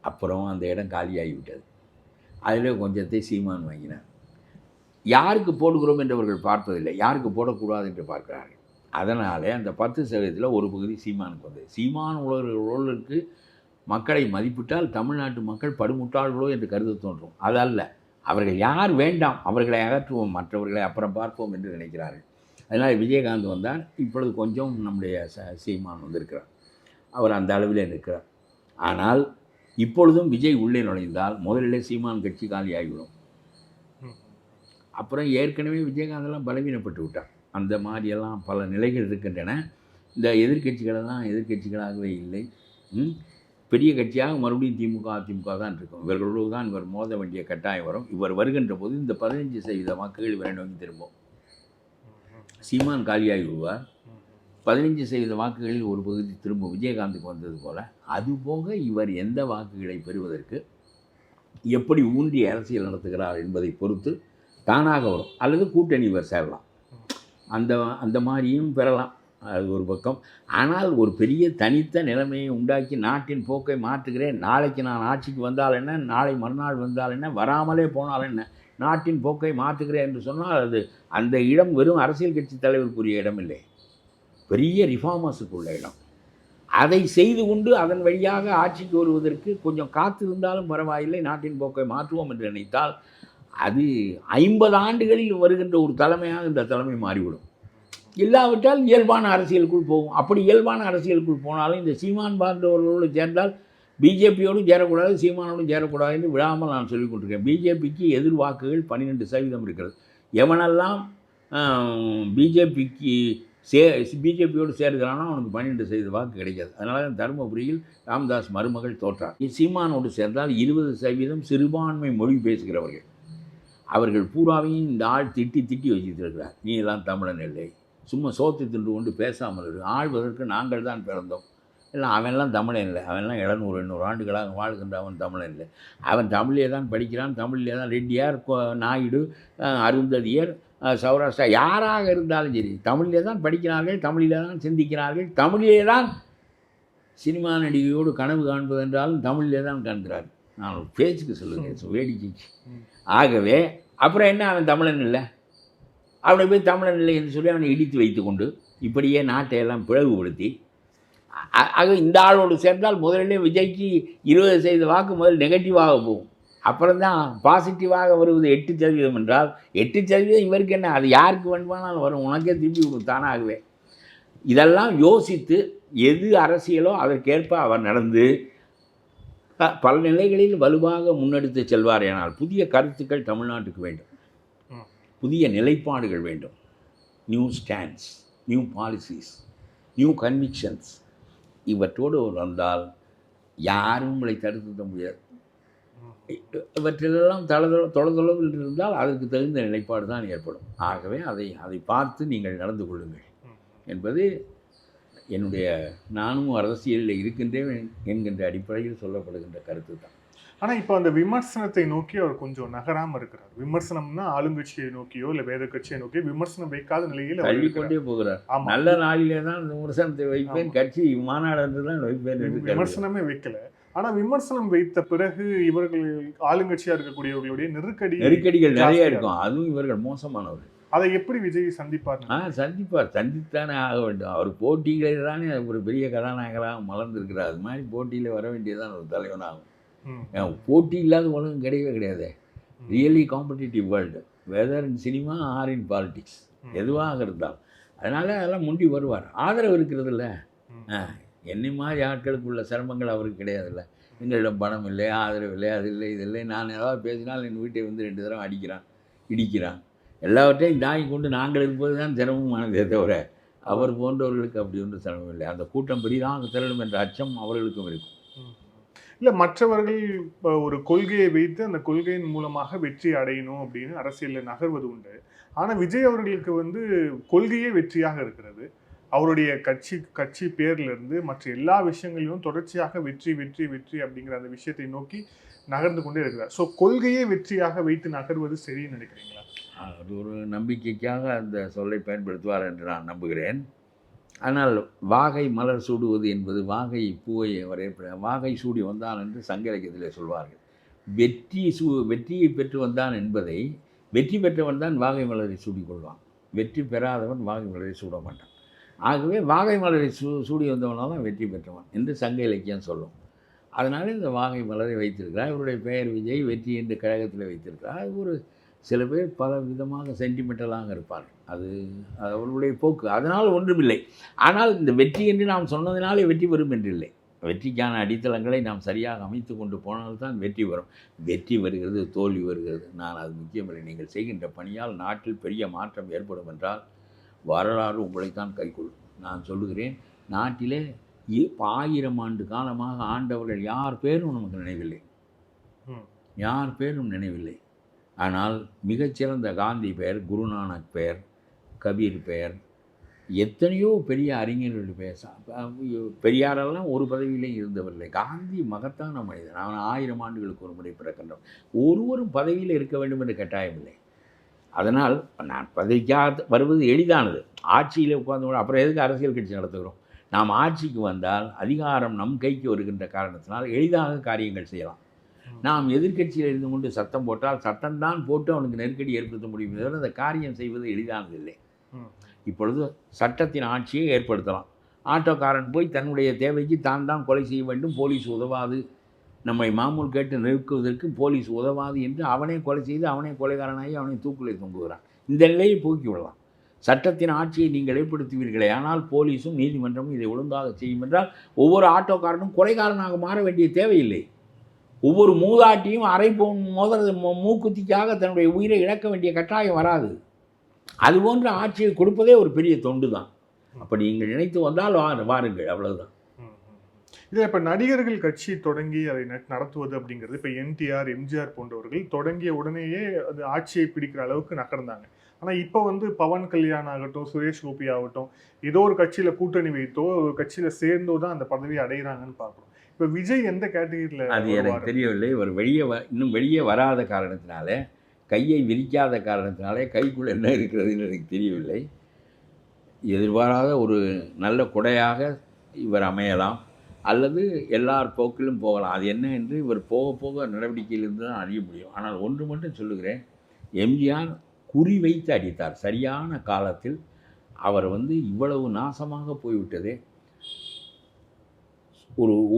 அப்புறம் அந்த இடம் காலியாகிவிட்டது. அதில் கொஞ்சத்தை சீமான் வாங்கினார். யாருக்கு போடுகிறோம் என்று அவர்கள் பார்ப்பதில்லை, யாருக்கு போடக்கூடாது என்று பார்க்கிறார்கள். அதனாலே அந்த 10%ல் ஒரு பகுதி சீமானுக்கு வந்தது. சீமான் ஊழலுக்கு மக்களை மதிப்பிட்டால் தமிழ்நாட்டு மக்கள் படுமுட்டாள்களோ என்று கருத தோன்றும். அதல்ல, அவர்கள் யார் வேண்டாம், அவர்களை அகற்றுவோம், மற்றவர்களை அப்புறம் பார்ப்போம் என்று நினைக்கிறார்கள். அதனால் விஜயகாந்த் வந்தார். இப்பொழுது கொஞ்சம் நம்முடைய சீமான் வந்திருக்கிறார். அவர் அந்த அளவில் இருக்கிறார். ஆனால் இப்பொழுதும் விஜய் உள்ளே நுழைந்தால் முதலிலே சீமான் கட்சி காலியாகிவிடும். அப்புறம் ஏற்கனவே விஜயகாந்தெல்லாம் பலவீனப்பட்டு விட்டார். அந்த மாதிரியெல்லாம் பல நிலைகள் இருக்கின்றன. இந்த எதிர்க்கட்சிகளெல்லாம் எதிர்க்கட்சிகளாகவே இல்லை. பெரிய கட்சியாக மறுபடியும் திமுக அதிமுக தான் இருக்கும். இவர்களோடு தான் இவர் மோத வேண்டிய கட்டாயம் வரும். இவர் வருகின்ற போது இந்த 15% வாக்குகள் இவரை நோக்கி திரும்பும். சீமான் காலியாகி விடுவார். 15% வாக்குகளில் ஒரு பகுதி திரும்ப விஜயகாந்துக்கு வந்தது போல், அதுபோக இவர் எந்த வாக்குகளை பெறுவதற்கு எப்படி ஊன்றி அரசியல் நடத்துகிறார் என்பதை பொறுத்து தானாக வரும். அல்லது கூட்டணி இவர் சேரலாம். அந்த மாதிரியும் பெறலாம். அது ஒரு பக்கம். ஆனால் ஒரு பெரிய தனித்த நிலைமையை உண்டாக்கி நாட்டின் போக்கை மாற்றுகிறேன், நாளைக்கு நான் ஆட்சிக்கு வந்தால் என்ன, நாளை மறுநாள் வந்தால் என்ன, வராமலே போனால் என்ன, நாட்டின் போக்கை மாற்றுகிறேன் என்று சொன்னால் அது அந்த இடம் வெறும் அரசியல் கட்சி தலைவருக்குரிய இடம் இல்லை, பெரிய ரிஃபார்மர்ஸுக்குள்ள இடம். அதை செய்து கொண்டு அதன் வழியாக ஆட்சிக்கு வருவதற்கு கொஞ்சம் காத்திருந்தாலும் பரவாயில்லை, நாட்டின் போக்கை மாற்றுவோம் என்று நினைத்தால் அது 50 ஆண்டுகளில் வருகின்ற ஒரு தலைமையாக இந்த தலைமை மாறிவிடும். இல்லாவிட்டால் இயல்பான அரசியலுக்குள் போகும். அப்படி இயல்பான அரசியலுக்குள் போனாலும் இந்த சீமான் பாண்டவர்களோடு சேர்ந்தால் பிஜேபியோடும் சேரக்கூடாது, சீமானோடும் சேரக்கூடாது என்று விடாமல் நான் சொல்லிக் கொண்டிருக்கேன். பிஜேபிக்கு எதிர் வாக்குகள் 12% இருக்கிறது. எவனெல்லாம் பிஜேபியோடு சேர்கிறானோ அவனுக்கு 12% வாக்கு கிடைக்காது. அதனால தான் தருமபுரியில் ராமதாஸ் மருமகள் தோற்றார். சீமானோடு சேர்ந்தால் 20% சிறுபான்மை மொழி பேசுகிறவர்கள். அவர்கள் பூராவையும் இந்த ஆள் திட்டி வச்சுருக்கிறார். நீ எல்லாம் தமிழன் இல்லை, சும்மா சோத்து தின்று கொண்டு பேசாமல் இரு, ஆள்வதற்கு நாங்கள் தான் பிறந்தோம், இல்லை அவன்லாம் தமிழன் இல்லை, அவன்லாம் 700-800 ஆண்டுகளாக வாழ்கின்ற அவன் தமிழன் இல்லை, அவன் தமிழிலே தான் படிக்கிறான், தமிழிலே தான் ரெட்டியார், நாயுடு, அருந்ததியர், சௌராஷ்டிரா யாராக இருந்தாலும் சரி தமிழிலே தான் படிக்கிறார்கள், தமிழிலே தான் சிந்திக்கிறார்கள், தமிழிலே தான் சினிமா நடிகையோடு கனவு காண்பது என்றாலும் தமிழிலே தான் காண்கிறார்கள். நான் ஒரு பேச்சுக்கு சொல்லுங்கள், வேடிக்கைக்கு. ஆகவே அப்புறம் என்ன, அவன் தமிழன் இல்லை, அவனை போய் தமிழன் இல்லை என்று சொல்லி அவனை இடித்து வைத்து கொண்டு இப்படியே நாட்டையெல்லாம் பிளவுபடுத்தி, ஆக இந்த ஆளோடு சேர்ந்தால் முதலிலே விஜய்க்கு 20% வாக்கு முதல் நெகட்டிவாக போகும். அப்புறம்தான் பாசிட்டிவாக வருவது 8% என்றால் 8% இவருக்கு என்ன, அது யாருக்கு வேண்டுமானாலும் வரும், உனக்கே திரும்பி விடும் தானாகவே. இதெல்லாம் யோசித்து எது அரசியலோ அதற்கேற்ப அவர் நடந்து பல நிலைகளில் வலுவாக முன்னெடுத்து செல்வார். ஆனால் புதிய கருத்துக்கள் தமிழ்நாட்டுக்கு வேண்டும், புதிய நிலைப்பாடுகள் வேண்டும், new stands, new policies, new convictions. இவற்றோடு வந்தால் யாரும் உங்களை தடுத்து முடியாது. இவற்றிலெல்லாம் தொலைவில் இருந்தால் அதற்கு தகுந்த நிலைப்பாடு தான் ஏற்படும். ஆகவே அதை பார்த்து நீங்கள் நடந்து கொள்ளுங்கள் என்பது என்னுடைய, நானும் அரசியலில் இருக்கின்றேன் என்கின்ற அடிப்படையில் சொல்லப்படுகின்ற கருத்து தான். ஆனால் இப்போ அந்த விமர்சனத்தை நோக்கி அவர் கொஞ்சம் நகராமல் இருக்கிறார். விமர்சனம்னா ஆளுங்கட்சியை நோக்கியோ இல்லை வேத கட்சியை நோக்கியோ விமர்சனம் வைக்காத நிலையில் தள்ளிக்கொண்டே போகிறார். நல்ல நாளிலே தான் விமர்சனத்தை வைப்பேன், கட்சி மாநாடு தான் வைப்பேன், விமர்சனமே வைக்கல. ஆனால் விமர்சனம் வைத்த பிறகு இவர்கள் ஆளுங்கட்சியாக இருக்கக்கூடியவர்களுடைய நெருக்கடிகள் நிறைய இருக்கும். அதுவும் இவர்கள் மோசமானவர்கள். அதை எப்படி விஜய் சந்திப்பார்? சந்தித்தானே ஆக வேண்டும். அவர் போட்டியிலே தானே ஒரு பெரிய கதாநாயகராக மலர்ந்திருக்கிறார். அது மாதிரி போட்டியில் வர வேண்டியதான் ஒரு தலைவனாகும். போட்டி இல்லாத உலகம் கிடையவே கிடையாது. Really competitive world, whether in cinema or in politics, எதுவாக இருந்தால். அதனால் அதெல்லாம் முண்டி வருவார். ஆதரவு இருக்கிறது இல்லை. என்னை மாதிரி ஆட்களுக்கு உள்ள சிரமங்கள் அவருக்கு கிடையாதுல்ல. எங்களிடம் பணம் இல்லை, ஆதரவு இல்லை, அது இல்லை, இது இல்லை. நான் ஏதாவது பேசினால் என் வீட்டை வந்து 2 தடவை இடிக்கிறான். எல்லாவற்றையும் தாங்கி கொண்டு நாங்கள் இருப்பது தான் சிரமமானதே தவிர அவர் போன்றவர்களுக்கு அப்படி ஒன்றும் சிரமம் இல்லை. அந்த கூட்டம் பெரிதாக திரளும் என்ற அச்சம் அவர்களுக்கும் இருக்கும். இல்லை, மற்றவர்கள் ஒரு கொள்கையை வைத்து அந்த கொள்கையின் மூலமாக வெற்றி அடையணும் அப்படின்னு அரசியலில் நகர்வது உண்டு. ஆனால் விஜய் அவர்களுக்கு வந்து கொள்கையே வெற்றியாக இருக்கிறது. அவருடைய கட்சி பேர்லேருந்து மற்ற எல்லா விஷயங்களிலும் தொடர்ச்சியாக வெற்றி வெற்றி வெற்றி அப்படிங்கிற அந்த விஷயத்தை நோக்கி நகர்ந்து கொண்டே இருக்கிறார். ஸோ கொள்கையே வெற்றியாக வைத்து நகர்வது சரின்னு நினைக்கிறீங்களா? அது ஒரு நம்பிக்கைக்காக அந்த சொல்லை பயன்படுத்துவார் என்று நான் நம்புகிறேன். ஆனால் வாகை மலர் சூடுவது என்பது வாகை பூவை வாகை சூடி வந்தான் என்று சங்க இலக்கியத்திலே சொல்வார்கள். வெற்றியை பெற்று வந்தான் என்பதை, வெற்றி பெற்றவன் தான் வாகை மலரை சூடிக்கொள்வான், வெற்றி பெறாதவன் வாகை மலரை சூட மாட்டான். ஆகவே வாகை மலரை சூடி வந்தவனால் தான் வெற்றி பெற்றவன் என்று சங்க இலக்கியம் சொல்லும். அதனால் இந்த வாகை மலரை வைத்திருக்கிறார். இவருடைய பெயர் விஜய், வெற்றி என்று கழகத்தில் வைத்திருக்கிறார். அது ஒரு சில பேர் பல விதமாக சென்டிமெண்டலாக இருப்பார்கள். அது அவர்களுடைய போக்கு, அதனால் ஒன்றுமில்லை. ஆனால் இந்த வெற்றி என்று நாம் சொன்னதினாலே வெற்றி வரும் என்றில்லை. வெற்றிக்கான அடித்தளங்களை நாம் சரியாக அமைத்து கொண்டு போனால்தான் வெற்றி வரும். வெற்றி வருகிறது, தோல்வி வருகிறது, நான் அது முக்கியமில்லை. நீங்கள் செய்கின்ற பணியால் நாட்டில் பெரிய மாற்றம் ஏற்படும் என்றால் வரலாறு உங்களைத்தான் கைக்கொள்ளும். நான் சொல்லுகிறேன், நாட்டிலே 1000 ஆண்டு காலமாக ஆண்டவர்கள் யார் பேரும் நமக்கு நினைவில்லை, யார் பேரும் நினைவில்லை. ஆனால் மிகச்சிறந்த காந்தி பெயர், குருநானக் பெயர், கபீர் பெயர், எத்தனையோ பெரிய அறிஞர்கள் பெயர். பெரியாரெல்லாம் ஒரு பதவியிலையும் இருந்தவரில்லை. காந்தி மகத்தான மனிதன். அவன் 1000 ஆண்டுகளுக்கு ஒரு முறை பிறக்கின்றவன். ஒருவரும் பதவியில் இருக்க வேண்டும் என்று கட்டாயமில்லை. அதனால் நான் பதவிக்காக வருவது எளிதானது. ஆட்சியில் உட்கார்ந்து அப்புறம் எதுக்கு அரசியல் கட்சி நடத்துகிறோம்? நாம் ஆட்சிக்கு வந்தால் அதிகாரம் நம் கைக்கு வருகின்ற காரணத்தினால் எளிதாக காரியங்கள் செய்யலாம். நாம் எதிர்க்கட்சியில் இருந்து கொண்டு சத்தம் போட்டால் சட்டம்தான் போட்டு அவனுக்கு நெருக்கடி ஏற்படுத்த முடியும். தவிர அந்த காரியம் செய்வது எளிதானதில்லை. இப்பொழுது சட்டத்தின் ஆட்சியை ஏற்படுத்தலாம். ஆட்டோக்காரன் போய் தன்னுடைய தேவைக்கு தான் கொலை செய்ய வேண்டும், போலீஸ் உதவாது, நம்மை மாமூல் கேட்டு நிறுக்குவதற்கு போலீஸ் உதவாது என்று அவனே கொலை செய்து அவனே கொலைகாரனாகி அவனை தூக்குலை தொங்குகிறான். இந்த நிலையை போக்கி விடலாம். சட்டத்தின் ஆட்சியை நீங்கள் ஏற்படுத்துவீர்களே, ஆனால் போலீஸும் நீதிமன்றமும் இதை ஒழுங்காக செய்யும் என்றால் ஒவ்வொரு ஆட்டோக்காரனும் கொலைகாரனாக மாற வேண்டிய தேவையில்லை. ஒவ்வொரு மூதாட்டியும் அரை பவுன் மூக்குத்திக்காக தன்னுடைய உயிரை இழக்க வேண்டிய கட்டாயம் வராது. அதுபோன்ற ஆட்சியை கொடுப்பதே ஒரு பெரிய தொண்டு தான். அப்படி நீங்கள் நினைத்து வந்தால் வாருங்கள், அவ்வளவுதான். இதில் இப்போ நடிகர்கள் கட்சி தொடங்கி அதை நடத்துவது அப்படிங்கிறது, இப்போ என்டிஆர், எம்ஜிஆர் போன்றவர்கள் தொடங்கிய உடனேயே அது ஆட்சியை பிடிக்கிற அளவுக்கு நகர்ந்தாங்க. ஆனால் இப்போ பவன் கல்யாண் ஆகட்டும், சுரேஷ் கோபி ஆகட்டும், ஏதோ ஒரு கட்சியில் கூட்டணி வைத்தோ ஒரு கட்சியில் சேர்ந்தோ தான் அந்த பதவியை அடைகிறாங்கன்னு பார்க்குறோம். இப்போ விஜய் எந்த கேட்டகரியில்? அது எனக்கு தெரியவில்லை. ஒரு இன்னும் வெளியே வராத காரணத்தினாலே, கையை விரிக்காத காரணத்தினாலே கைக்குள்ளே என்ன இருக்கிறதுன்னு எனக்கு தெரியவில்லை. எதிர்பாராத ஒரு நல்ல கொடையாக இவர் அமையலாம், அல்லது எல்லார் போக்கிலும் போகலாம். அது என்ன என்று இவர் போக போக நடவடிக்கையிலிருந்து தான் அறிய முடியும். ஆனால் ஒன்று மட்டும் சொல்லுகிறேன், எம்ஜிஆர் குறி வைத்து அடித்தார் சரியான காலத்தில். அவர் இவ்வளவு நாசமாக போய்விட்டதே.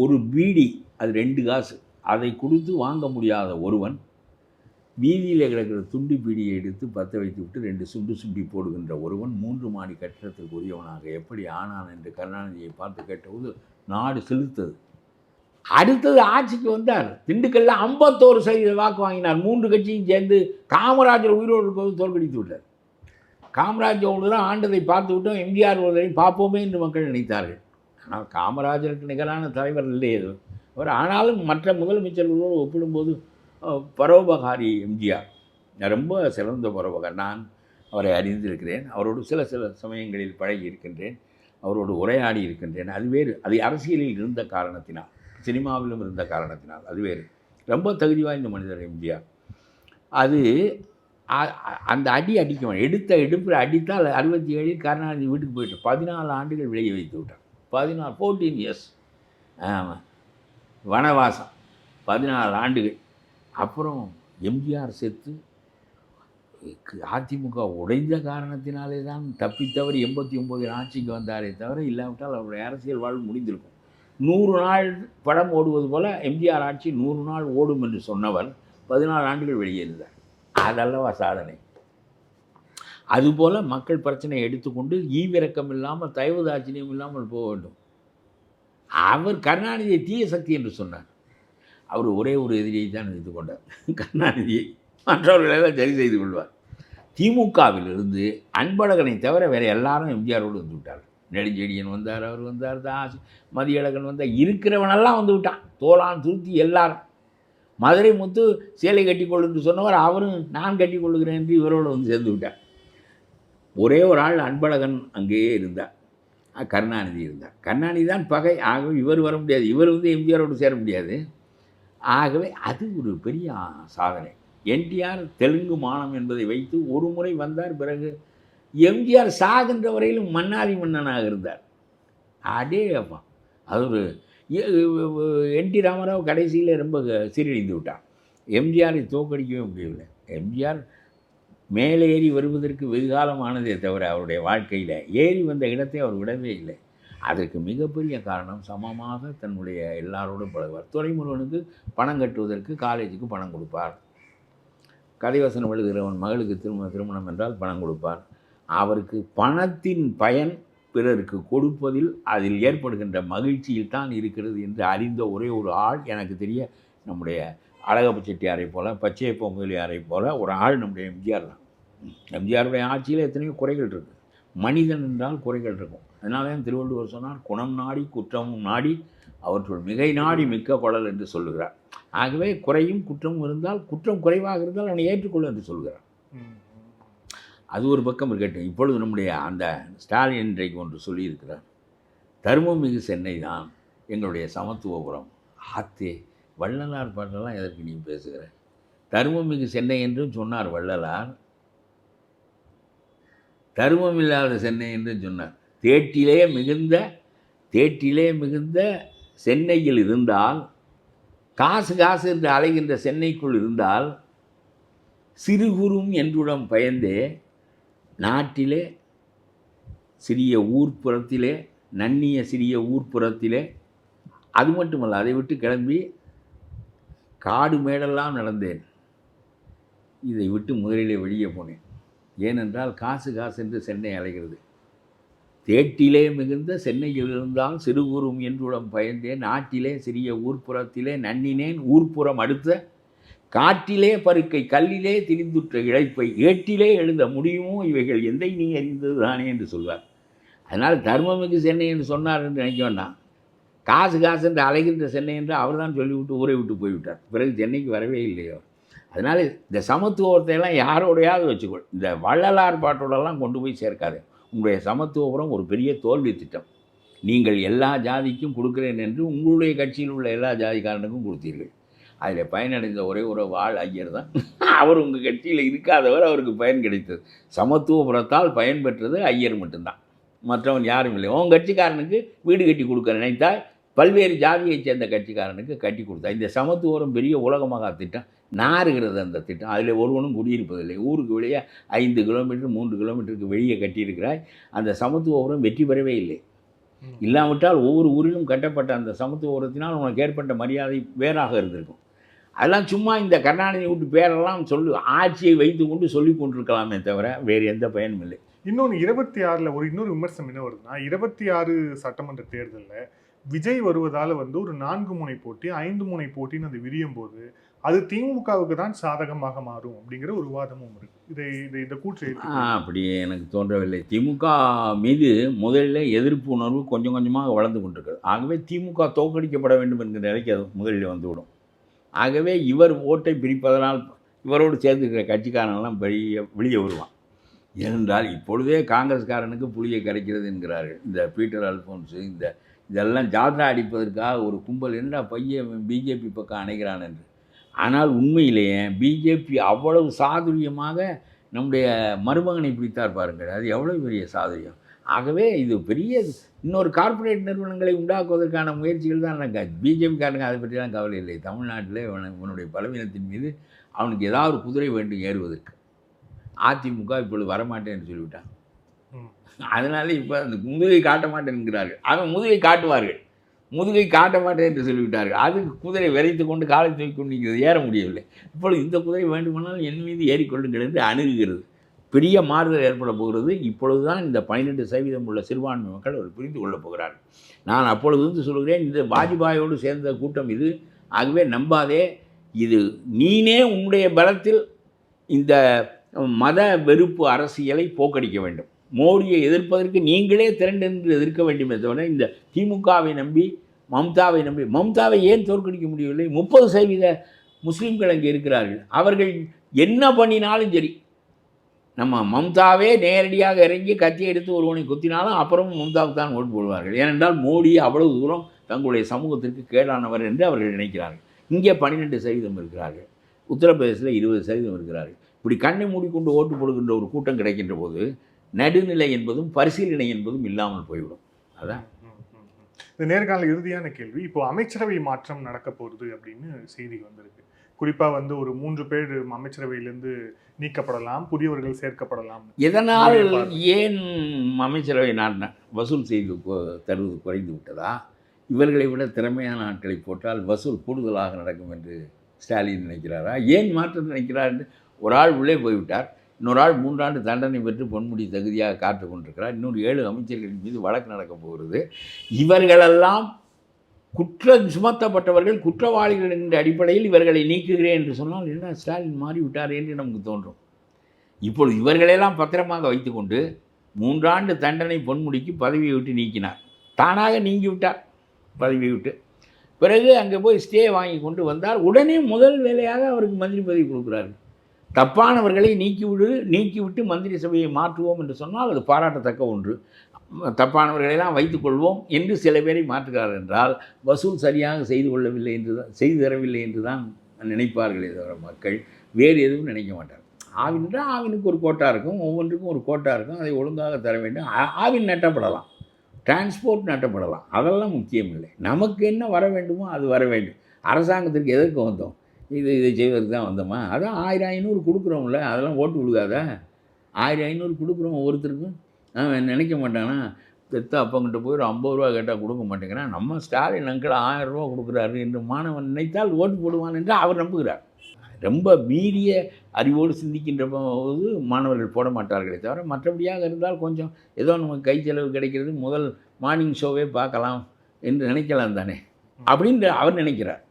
ஒரு பீடி, அது 2 காசு, அதை கொடுத்து வாங்க முடியாத ஒருவன் வீதியில் கிடக்கிற துண்டி பீடியை எடுத்து பற்ற வைத்து விட்டு 2 சுண்டி போடுகின்ற ஒருவன் 3 மாடி கட்டிடத்துக்கு உரியவனாக எப்படி ஆனான் என்று கருணாநிதியை பார்த்து கேட்டபோது நாடு செலுத்தது. அடுத்தது ஆட்சிக்கு வந்தார். திண்டுக்கல்ல 51% வாக்கு வாங்கினார். 3 கட்சியும் சேர்ந்து காமராஜர் உயிரோடு இருக்கும்போது தோற்கடித்து விட்டார். காமராஜர் தான் ஆண்டதை பார்த்து விட்டோம், எம்ஜிஆர் ஒருவரையும் பார்ப்போமே என்று மக்கள் நினைத்தார்கள். ஆனால் காமராஜருக்கு நிகரான தலைவர் இல்லை அது அவர். ஆனாலும் மற்ற முதலமைச்சர்களோடு ஒப்பிடும்போது பரோபகாரி எம்ஜிஆர், ரொம்ப சிறந்த பரோபகாரி. நான் அவரை அறிந்திருக்கிறேன், அவரோடு சில சமயங்களில் பழகி இருக்கின்றேன், அவரோடு உரையாடி இருக்கின்றேன். அது வேறு. அது அரசியலில் இருந்த காரணத்தினால், சினிமாவிலும் இருந்த காரணத்தினால் அது வேறு. ரொம்ப தகுதி வாய்ந்த மனிதர் எம்ஜிஆர். அது அந்த அடிக்கணும், எடுப்பில் அடித்தால் 67 கருணாநிதி வீட்டுக்கு போயிட்டு 14 ஆண்டுகள் விலகி வைத்து விட்டார். 14 இயர்ஸ். ஆமாம், வனவாசம் 14 ஆண்டுகள். அப்புறம் எம்ஜிஆர் செத்து அதிமுக உடைந்த காரணத்தினாலே தான் தப்பித்தவர் 89 ஆட்சிக்கு வந்தாரே தவிர, இல்லாவிட்டால் அவருடைய அரசியல் வாழ்வு முடிந்திருக்கும். 100 நாள் படம் ஓடுவது போல் எம்ஜிஆர் ஆட்சி 100 நாள் ஓடும் என்று சொன்னவர் 14 ஆண்டுகள் வெளியே இருந்தார். அதல்லவா சாதனை. அதுபோல் மக்கள் பிரச்சனையை எடுத்துக்கொண்டு ஈவிரக்கம் இல்லாமல் தயவுதாட்சியம் இல்லாமல் போக வேண்டும். அவர் கருணாநிதியை தீய சக்தி என்று சொன்னார். அவர் ஒரே ஒரு எதிரியை தான் வைத்து கொண்டார், கருணாநிதியை. மற்றவர்களெல்லாம் சரி செய்து கொள்வார். திமுகவிலிருந்து அன்பழகனை தவிர வேறு எல்லாரும் எம்ஜிஆரோடு வந்து விட்டார். நெடுஞ்செழியன் வந்தார், அவர் வந்தார், மதியழகன் வந்தார், இருக்கிறவனெல்லாம் வந்து விட்டான். தோளான் திருத்தி எல்லாரும். மதுரை முத்து சேலை கட்டிக்கொள்ளு என்று சொன்னவர் அவரும் நான் கட்டிக்கொள்ளுகிறேன் என்று இவரோடு சேர்ந்து விட்டார். ஒரே ஒரு ஆள் அன்பழகன் அங்கேயே இருந்தார், கருணாநிதி இருந்தார். கருணாநிதி தான் பகை. ஆகவே இவர் வர முடியாது, இவர் எம்ஜிஆரோடு சேர முடியாது. ஆகவே அது ஒரு பெரிய சாதனை. என்டிஆர் தெலுங்கு மானம் என்பதை வைத்து ஒரு முறை வந்தார். பிறகு எம்ஜிஆர் சாகின்ற வரையிலும் மன்னாதி மன்னனாக இருந்தார். அடே அப்பா, அது ஒரு என்டி ராமராவ் கடைசியில் ரொம்ப சீரழிந்து விட்டார். எம்ஜிஆரை தோற்கடிக்கவே முடியவில்லை. எம்ஜிஆர் மேலே ஏறி வருவதற்கு வெகுகாலம் ஆனதே தவிர அவருடைய வாழ்க்கையில் ஏறி வந்த இடத்தை அவர் விடவே இல்லை. அதற்கு மிகப்பெரிய காரணம் சமமாக தன்னுடைய எல்லாரோடும் பழகுவார். துரைமுருகனுக்கு பணம் கட்டுவதற்கு காலேஜுக்கு பணம் கொடுப்பார். கதைவசனம் எழுதுகிறவன் மகளுக்கு திருமணம் என்றால் பணம் கொடுப்பார். அவருக்கு பணத்தின் பயன் பிறருக்கு கொடுப்பதில் அதில் ஏற்படுகின்ற மகிழ்ச்சியில் தான் இருக்கிறது என்று அறிந்த ஒரே ஒரு ஆள் எனக்கு தெரிய நம்முடைய அழகப்ப செட்டியாரை போல், பச்சையப்ப முதலியாரை போல் ஒரு ஆள் நம்முடைய எம்ஜிஆர் தான். எம்ஜிஆருடைய ஆட்சியில் எத்தனையோ குறைகள் இருக்குது. மனிதன் என்றால் குறைகள் இருக்கும். அதனால தான் திருவள்ளுவர் சொன்னார், குணம் நாடி குற்றமும் நாடி அவற்றுள் மிகை நாடி மிக்க குழல் என்று சொல்லுகிறார். ஆகவே குறையும் குற்றமும் இருந்தால், குற்றம் குறைவாக இருந்தால் அவனை ஏற்றுக்கொள்ள என்று சொல்கிறார். அது ஒரு பக்கம் இருக்கட்டும். இப்பொழுது நம்முடைய அந்த ஸ்டாலின் இன்றைக்கு ஒன்று சொல்லியிருக்கிறார், தர்மமிகு சென்னை தான் எங்களுடைய சமத்துவபுரம். ஆத்தே, வள்ளலார் பாட்டெல்லாம் எதற்கு நீ பேசுகிற? தர்மமிகு சென்னை என்றும் சொன்னார் வள்ளலார், தர்மம் இல்லாத சென்னை என்றும் சொன்னார். தேட்டிலே மிகுந்த சென்னையில் இருந்தால், காசு என்று அலைகின்ற சென்னைக்குள் இருந்தால், சிறுகுறும் என்றுடன் பயந்தே நாட்டிலே சிறிய ஊர்ப்புறத்திலே, நன்னிய சிறிய ஊர்ப்புறத்திலே, அது மட்டுமல்ல, அதை விட்டு கிளம்பி காடு மேடெல்லாம் நடந்தேன். இதை விட்டு முதலிலே வெளியே போனேன். ஏனென்றால் காசு என்று சென்னை அலைகிறது. தேட்டிலே மிகுந்த சென்னையில் இருந்தால் சிறுகுறும் என்றுடன் பயந்தேன், நாட்டிலே சிறிய ஊர்ப்புறத்திலே நன்னினேன் ஊர்ப்புறம் அடுத்த காட்டிலே பருக்கை கல்லிலே திரிந்துற்ற இழைப்பை ஏட்டிலே எழுத முடியுமோ இவைகள் எந்தை நீ அறிந்தது தானே என்று சொல்வார். அதனால் தர்மமிகு சென்னை என்று சொன்னார் என்று நினைக்க வேண்டாம். காசு என்று அலைகின்ற சென்னை என்று அவர் தான் சொல்லிவிட்டு ஊரை விட்டு போய்விட்டார். பிறகு சென்னைக்கு வரவே இல்லையோ. அதனால் இந்த சமத்துவத்தையெல்லாம் யாரோடையாவது வச்சுக்கொள். இந்த வள்ளலார் பாட்டோடெல்லாம் கொண்டு போய் சேர்க்காது. உங்களுடைய சமத்துவபுரம் ஒரு பெரிய தோல்வி திட்டம். நீங்கள் எல்லா ஜாதிக்கும் கொடுக்குறேன் என்று உங்களுடைய கட்சியில் உள்ள எல்லா ஜாதிக்காரனுக்கும் கொடுத்தீர்கள். அதில் பயனடைந்த ஒரே ஒரு ஆள் ஐயர் தான். அவர் உங்கள் கட்சியில் இருக்காதவர், அவருக்கு பயன் கிடைத்தது. சமத்துவபுரத்தால் பயன் பெற்றது ஐயர் மட்டும்தான், மற்றவன் யாரும் இல்லை. உன் கட்சிக்காரனுக்கு வீடு கட்டி கொடுக்க நினைத்தால் பல்வேறு ஜாதியைச் சேர்ந்த கட்சிக்காரனுக்கு கட்டி கொடுத்தா. இந்த சமத்துவபுரம் பெரிய உலகமாக திட்டம் நாறுகிறது. அந்த திட்டம் அதில் ஒருவனும் குடியிருப்பதில்லை. ஊருக்கு வெளியே 5 கிலோமீட்டர் 3 கிலோமீட்டருக்கு வெளியே கட்டியிருக்கிறாய். அந்த சமத்துவபுரம் வெற்றி பெறவே இல்லை. இல்லாவிட்டால் ஒவ்வொரு ஊரிலும் கட்டப்பட்ட அந்த சமத்துவபுரத்தினால் உனக்கு ஏற்பட்ட மரியாதை வேறாக இருந்திருக்கும். அதெல்லாம் சும்மா இந்த கருணாநிதி வீட்டு பேரெல்லாம் ஆட்சியை வைத்து கொண்டு சொல்லி கொண்டிருக்கலாமே தவிர வேறு எந்த பயனும் இல்லை. இன்னொன்று 26ல் இன்னொரு விமர்சனம் என்ன வருதுன்னா, 26 சட்டமன்ற தேர்தலில் விஜய் வருவதால் ஒரு 4 முனை போட்டி 5 முனை போட்டின்னு அது விரியும் போது அது திமுகவுக்கு தான் சாதகமாக மாறும் அப்படிங்கிற ஒரு வாதமும் இருக்கு. இந்த கூற்று அப்படி எனக்கு தோன்றவில்லை. திமுக மீது முதலில் எதிர்ப்பு உணர்வு கொஞ்சம் கொஞ்சமாக வளர்ந்து கொண்டிருக்கிறது. ஆகவே திமுக தோற்கடிக்கப்பட வேண்டும் என்கிற நிலைக்கு அது முதலில் வந்துவிடும். ஆகவே இவர் ஓட்டை பிரிப்பதனால் இவரோடு சேர்ந்துக்கிற கட்சிக்காரனெல்லாம் வெளியே வருவான். ஏனென்றால் இப்பொழுதே காங்கிரஸ்காரனுக்கு புளியை கரைக்கிறது என்கிறார்கள். இந்த பீட்டர் அல்ஃபோன்ஸு இதெல்லாம் ஜாத்ரா அடிப்பதற்காக ஒரு கும்பல் என்னடா பையன் பிஜேபி பக்கம் அணைகிறான் என்று. ஆனால் உண்மையிலேயே பிஜேபி அவ்வளவு சாதுரியமாக நம்முடைய மருமகனை பிடித்தார் பாருங்கள். அது எவ்வளவு பெரிய சாதுரியம். ஆகவே இது பெரிய இன்னொரு கார்ப்பரேட் நிறுவனங்களை உண்டாக்குவதற்கான முயற்சிகள் தான் நடக்காது. பிஜேபிக்காரங்க அதை பற்றிலாம் கவலை இல்லை. தமிழ்நாட்டில் இவனுடைய பலவீனத்தின் மீது அவனுக்கு ஏதாவது ஒரு குதிரை வேண்டும் ஏறுவதற்கு. அதிமுக இப்பொழுது வரமாட்டேன்னு சொல்லிவிட்டான். அதனால இப்போ அந்த முதுகை காட்ட மாட்டேன் என்கிறார்கள். அவன் முதுகை காட்டுவார்கள். முதுகை காட்ட மாட்டேன் என்று சொல்லிவிட்டார்கள். அதுக்கு குதிரை விரைத்து கொண்டு காலை தூக்கி கொண்டு நீங்கள் ஏற முடியவில்லை. இப்பொழுது இந்த குதிரை வேண்டுமானால் என் மீது ஏறிக்கொள்ளுங்கள் என்று அணுகுகிறது. பெரிய மாறுதல் ஏற்பட போகிறது. இப்பொழுது தான் இந்த 12% உள்ள சிறுபான்மை மக்கள் அவர் புரிந்து கொள்ளப் போகிறார்கள். நான் அப்பொழுது சொல்கிறேன், இந்த வாஜ்பாயோடு சேர்ந்த கூட்டம் இது. ஆகவே நம்பாதே. இது நீனே உன்னுடைய பலத்தில் இந்த மத வெறுப்பு அரசியலை போக்கடிக்க வேண்டும். மோடியை எதிர்ப்பதற்கு நீங்களே திரண்டென்று எதிர்க்க வேண்டுமே தவிர இந்த திமுகவை நம்பி மம்தாவை ஏன் தோற்கடிக்க முடியவில்லை? 30% முஸ்லீம்கள் அங்கே இருக்கிறார்கள். அவர்கள் என்ன பண்ணினாலும் சரி, நம்ம மம்தாவே நேரடியாக இறங்கி கத்தி எடுத்து ஒருவனை குத்தினாலும் அப்புறமும் மம்தாவுக்கு தான் ஓட்டு போடுவார்கள். ஏனென்றால் மோடி அவ்வளவு தூரம் தங்களுடைய சமூகத்திற்கு கேடானவர் என்று அவர்கள் நினைக்கிறார்கள். இங்கே 12% இருக்கிறார்கள். உத்தரப்பிரதேசத்தில் 20% இருக்கிறார்கள். இப்படி கண்ணை மூடிக்கொண்டு ஓட்டு போடுகின்ற ஒரு கூட்டம் கிடைக்கின்ற போது நடுநிலை என்பதும் பரிசீலனை என்பதும் இல்லாமல் போய்விடும். அதான் இந்த நேர்காணல் இறுதியான கேள்வி. இப்போ அமைச்சரவை மாற்றம் நடக்க போகுது அப்படின்னு செய்தி வந்திருக்கு. குறிப்பாக வந்து ஒரு 3 பேர் அமைச்சரவையிலேருந்து நீக்கப்படலாம், புதியவர்கள் சேர்க்கப்படலாம். இதனால் ஏன் அமைச்சரவை வசூல் செய்து தருவது குறைந்து விட்டதா? இவர்களை விட திறமையான ஆட்களை போட்டால் வசூல் கூடுதலாக நடக்கும் என்று ஸ்டாலின் நினைக்கிறாரா? ஏன் மாற்றம் நினைக்கிறார் என்று ஒரு ஆள் உள்ளே போய்விட்டார். இன்னொரு ஆள் 3 ஆண்டு தண்டனை பெற்று பொன்முடி தகுதியாக காத்து கொண்டிருக்கிறார். இன்னொரு 7 அமைச்சர்கள் மீது வழக்கு நடக்கப் போகிறது. இவர்களெல்லாம் குற்றம் சுமத்தப்பட்டவர்கள், குற்றவாளிகள் என்ற அடிப்படையில் இவர்களை நீக்குகிறேன் என்று சொன்னால் என்ன ஸ்டாலின் மாறிவிட்டார் என்று நமக்கு தோன்றும். இப்பொழுது இவர்களெல்லாம் பத்திரமாக வைத்துக்கொண்டு 3 ஆண்டு தண்டனை பொன்முடிக்கு பதவியை விட்டு நீக்கினார். தானாக நீங்கிவிட்டார் பதவியை விட்டு. பிறகு அங்கே போய் ஸ்டே வாங்கி கொண்டு வந்தால் உடனே முதல் வேலையாக அவருக்கு மந்திரி பதவி கொடுக்குறாரு. தப்பானவர்களை நீக்கிவிட்டு மந்திரி சபையை மாற்றுவோம் என்று சொன்னால் அது பாராட்டத்தக்க ஒன்று. தப்பானவர்களெல்லாம் வைத்துக்கொள்வோம் என்று சில பேரை மாற்றுகிறார் என்றால் வசூல் சரியாக செய்து தரவில்லை என்று தான் நினைப்பார்களே தவிர மக்கள் வேறு எதுவும் நினைக்க மாட்டார். ஆவின்றால் ஆவினுக்கு ஒரு கோட்டா இருக்கும், ஒவ்வொன்றுக்கும் ஒரு கோட்டா இருக்கும், அதை ஒழுங்காக தர வேண்டும். ஆவின் நட்டப்படலாம், டிரான்ஸ்போர்ட் நட்டப்படலாம், அதெல்லாம் முக்கியம் இல்லை. நமக்கு என்ன வர வேண்டுமோ அது வர வேண்டும். அரசாங்கத்திற்கு எதற்கு வந்தோம்? இதை செய்வதற்கு தான் வந்தோமா? அதான் 1000-500 கொடுக்குறோம்ல, அதெல்லாம் ஓட்டு விழுகாத. 1000-500 கொடுக்குறோம் ஒவ்வொருத்தருக்கும். அவன் நினைக்க மாட்டானா பெத்த அப்பங்கிட்ட போய் ஒரு 50 ரூபா கேட்டால் கொடுக்க மாட்டேங்கிறான், நம்ம ஸ்டாலின் அங்கிள் 1000 ரூபா கொடுக்குறாரு என்று மாணவன் நினைத்தால் ஓட்டு போடுவான் என்று அவர் நம்புகிறார். ரொம்ப மீறிய அறிவோடு சிந்திக்கின்ற போது மாணவர்கள் போட மாட்டார்களே தவிர, மற்றபடியாக இருந்தால் கொஞ்சம் ஏதோ நமக்கு கை செலவு கிடைக்கிறது, முதல் மார்னிங் ஷோவே பார்க்கலாம் என்று நினைக்கலாம் தானே அப்படின்னு அவர் நினைக்கிறார்.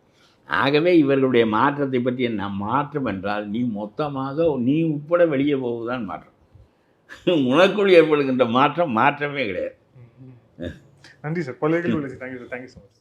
ஆகவே இவர்களுடைய மாற்றத்தை பற்றி என்ன மாற்றம் என்றால், நீ மொத்தமாக நீ உட்பட வெளியே போவதுதான் மாற்றம். உனக்குள் ஏற்படுகின்ற மாற்றமே கிடையாது. நன்றி சார். பல கேள்வி. Thank you sir. Thank you so much.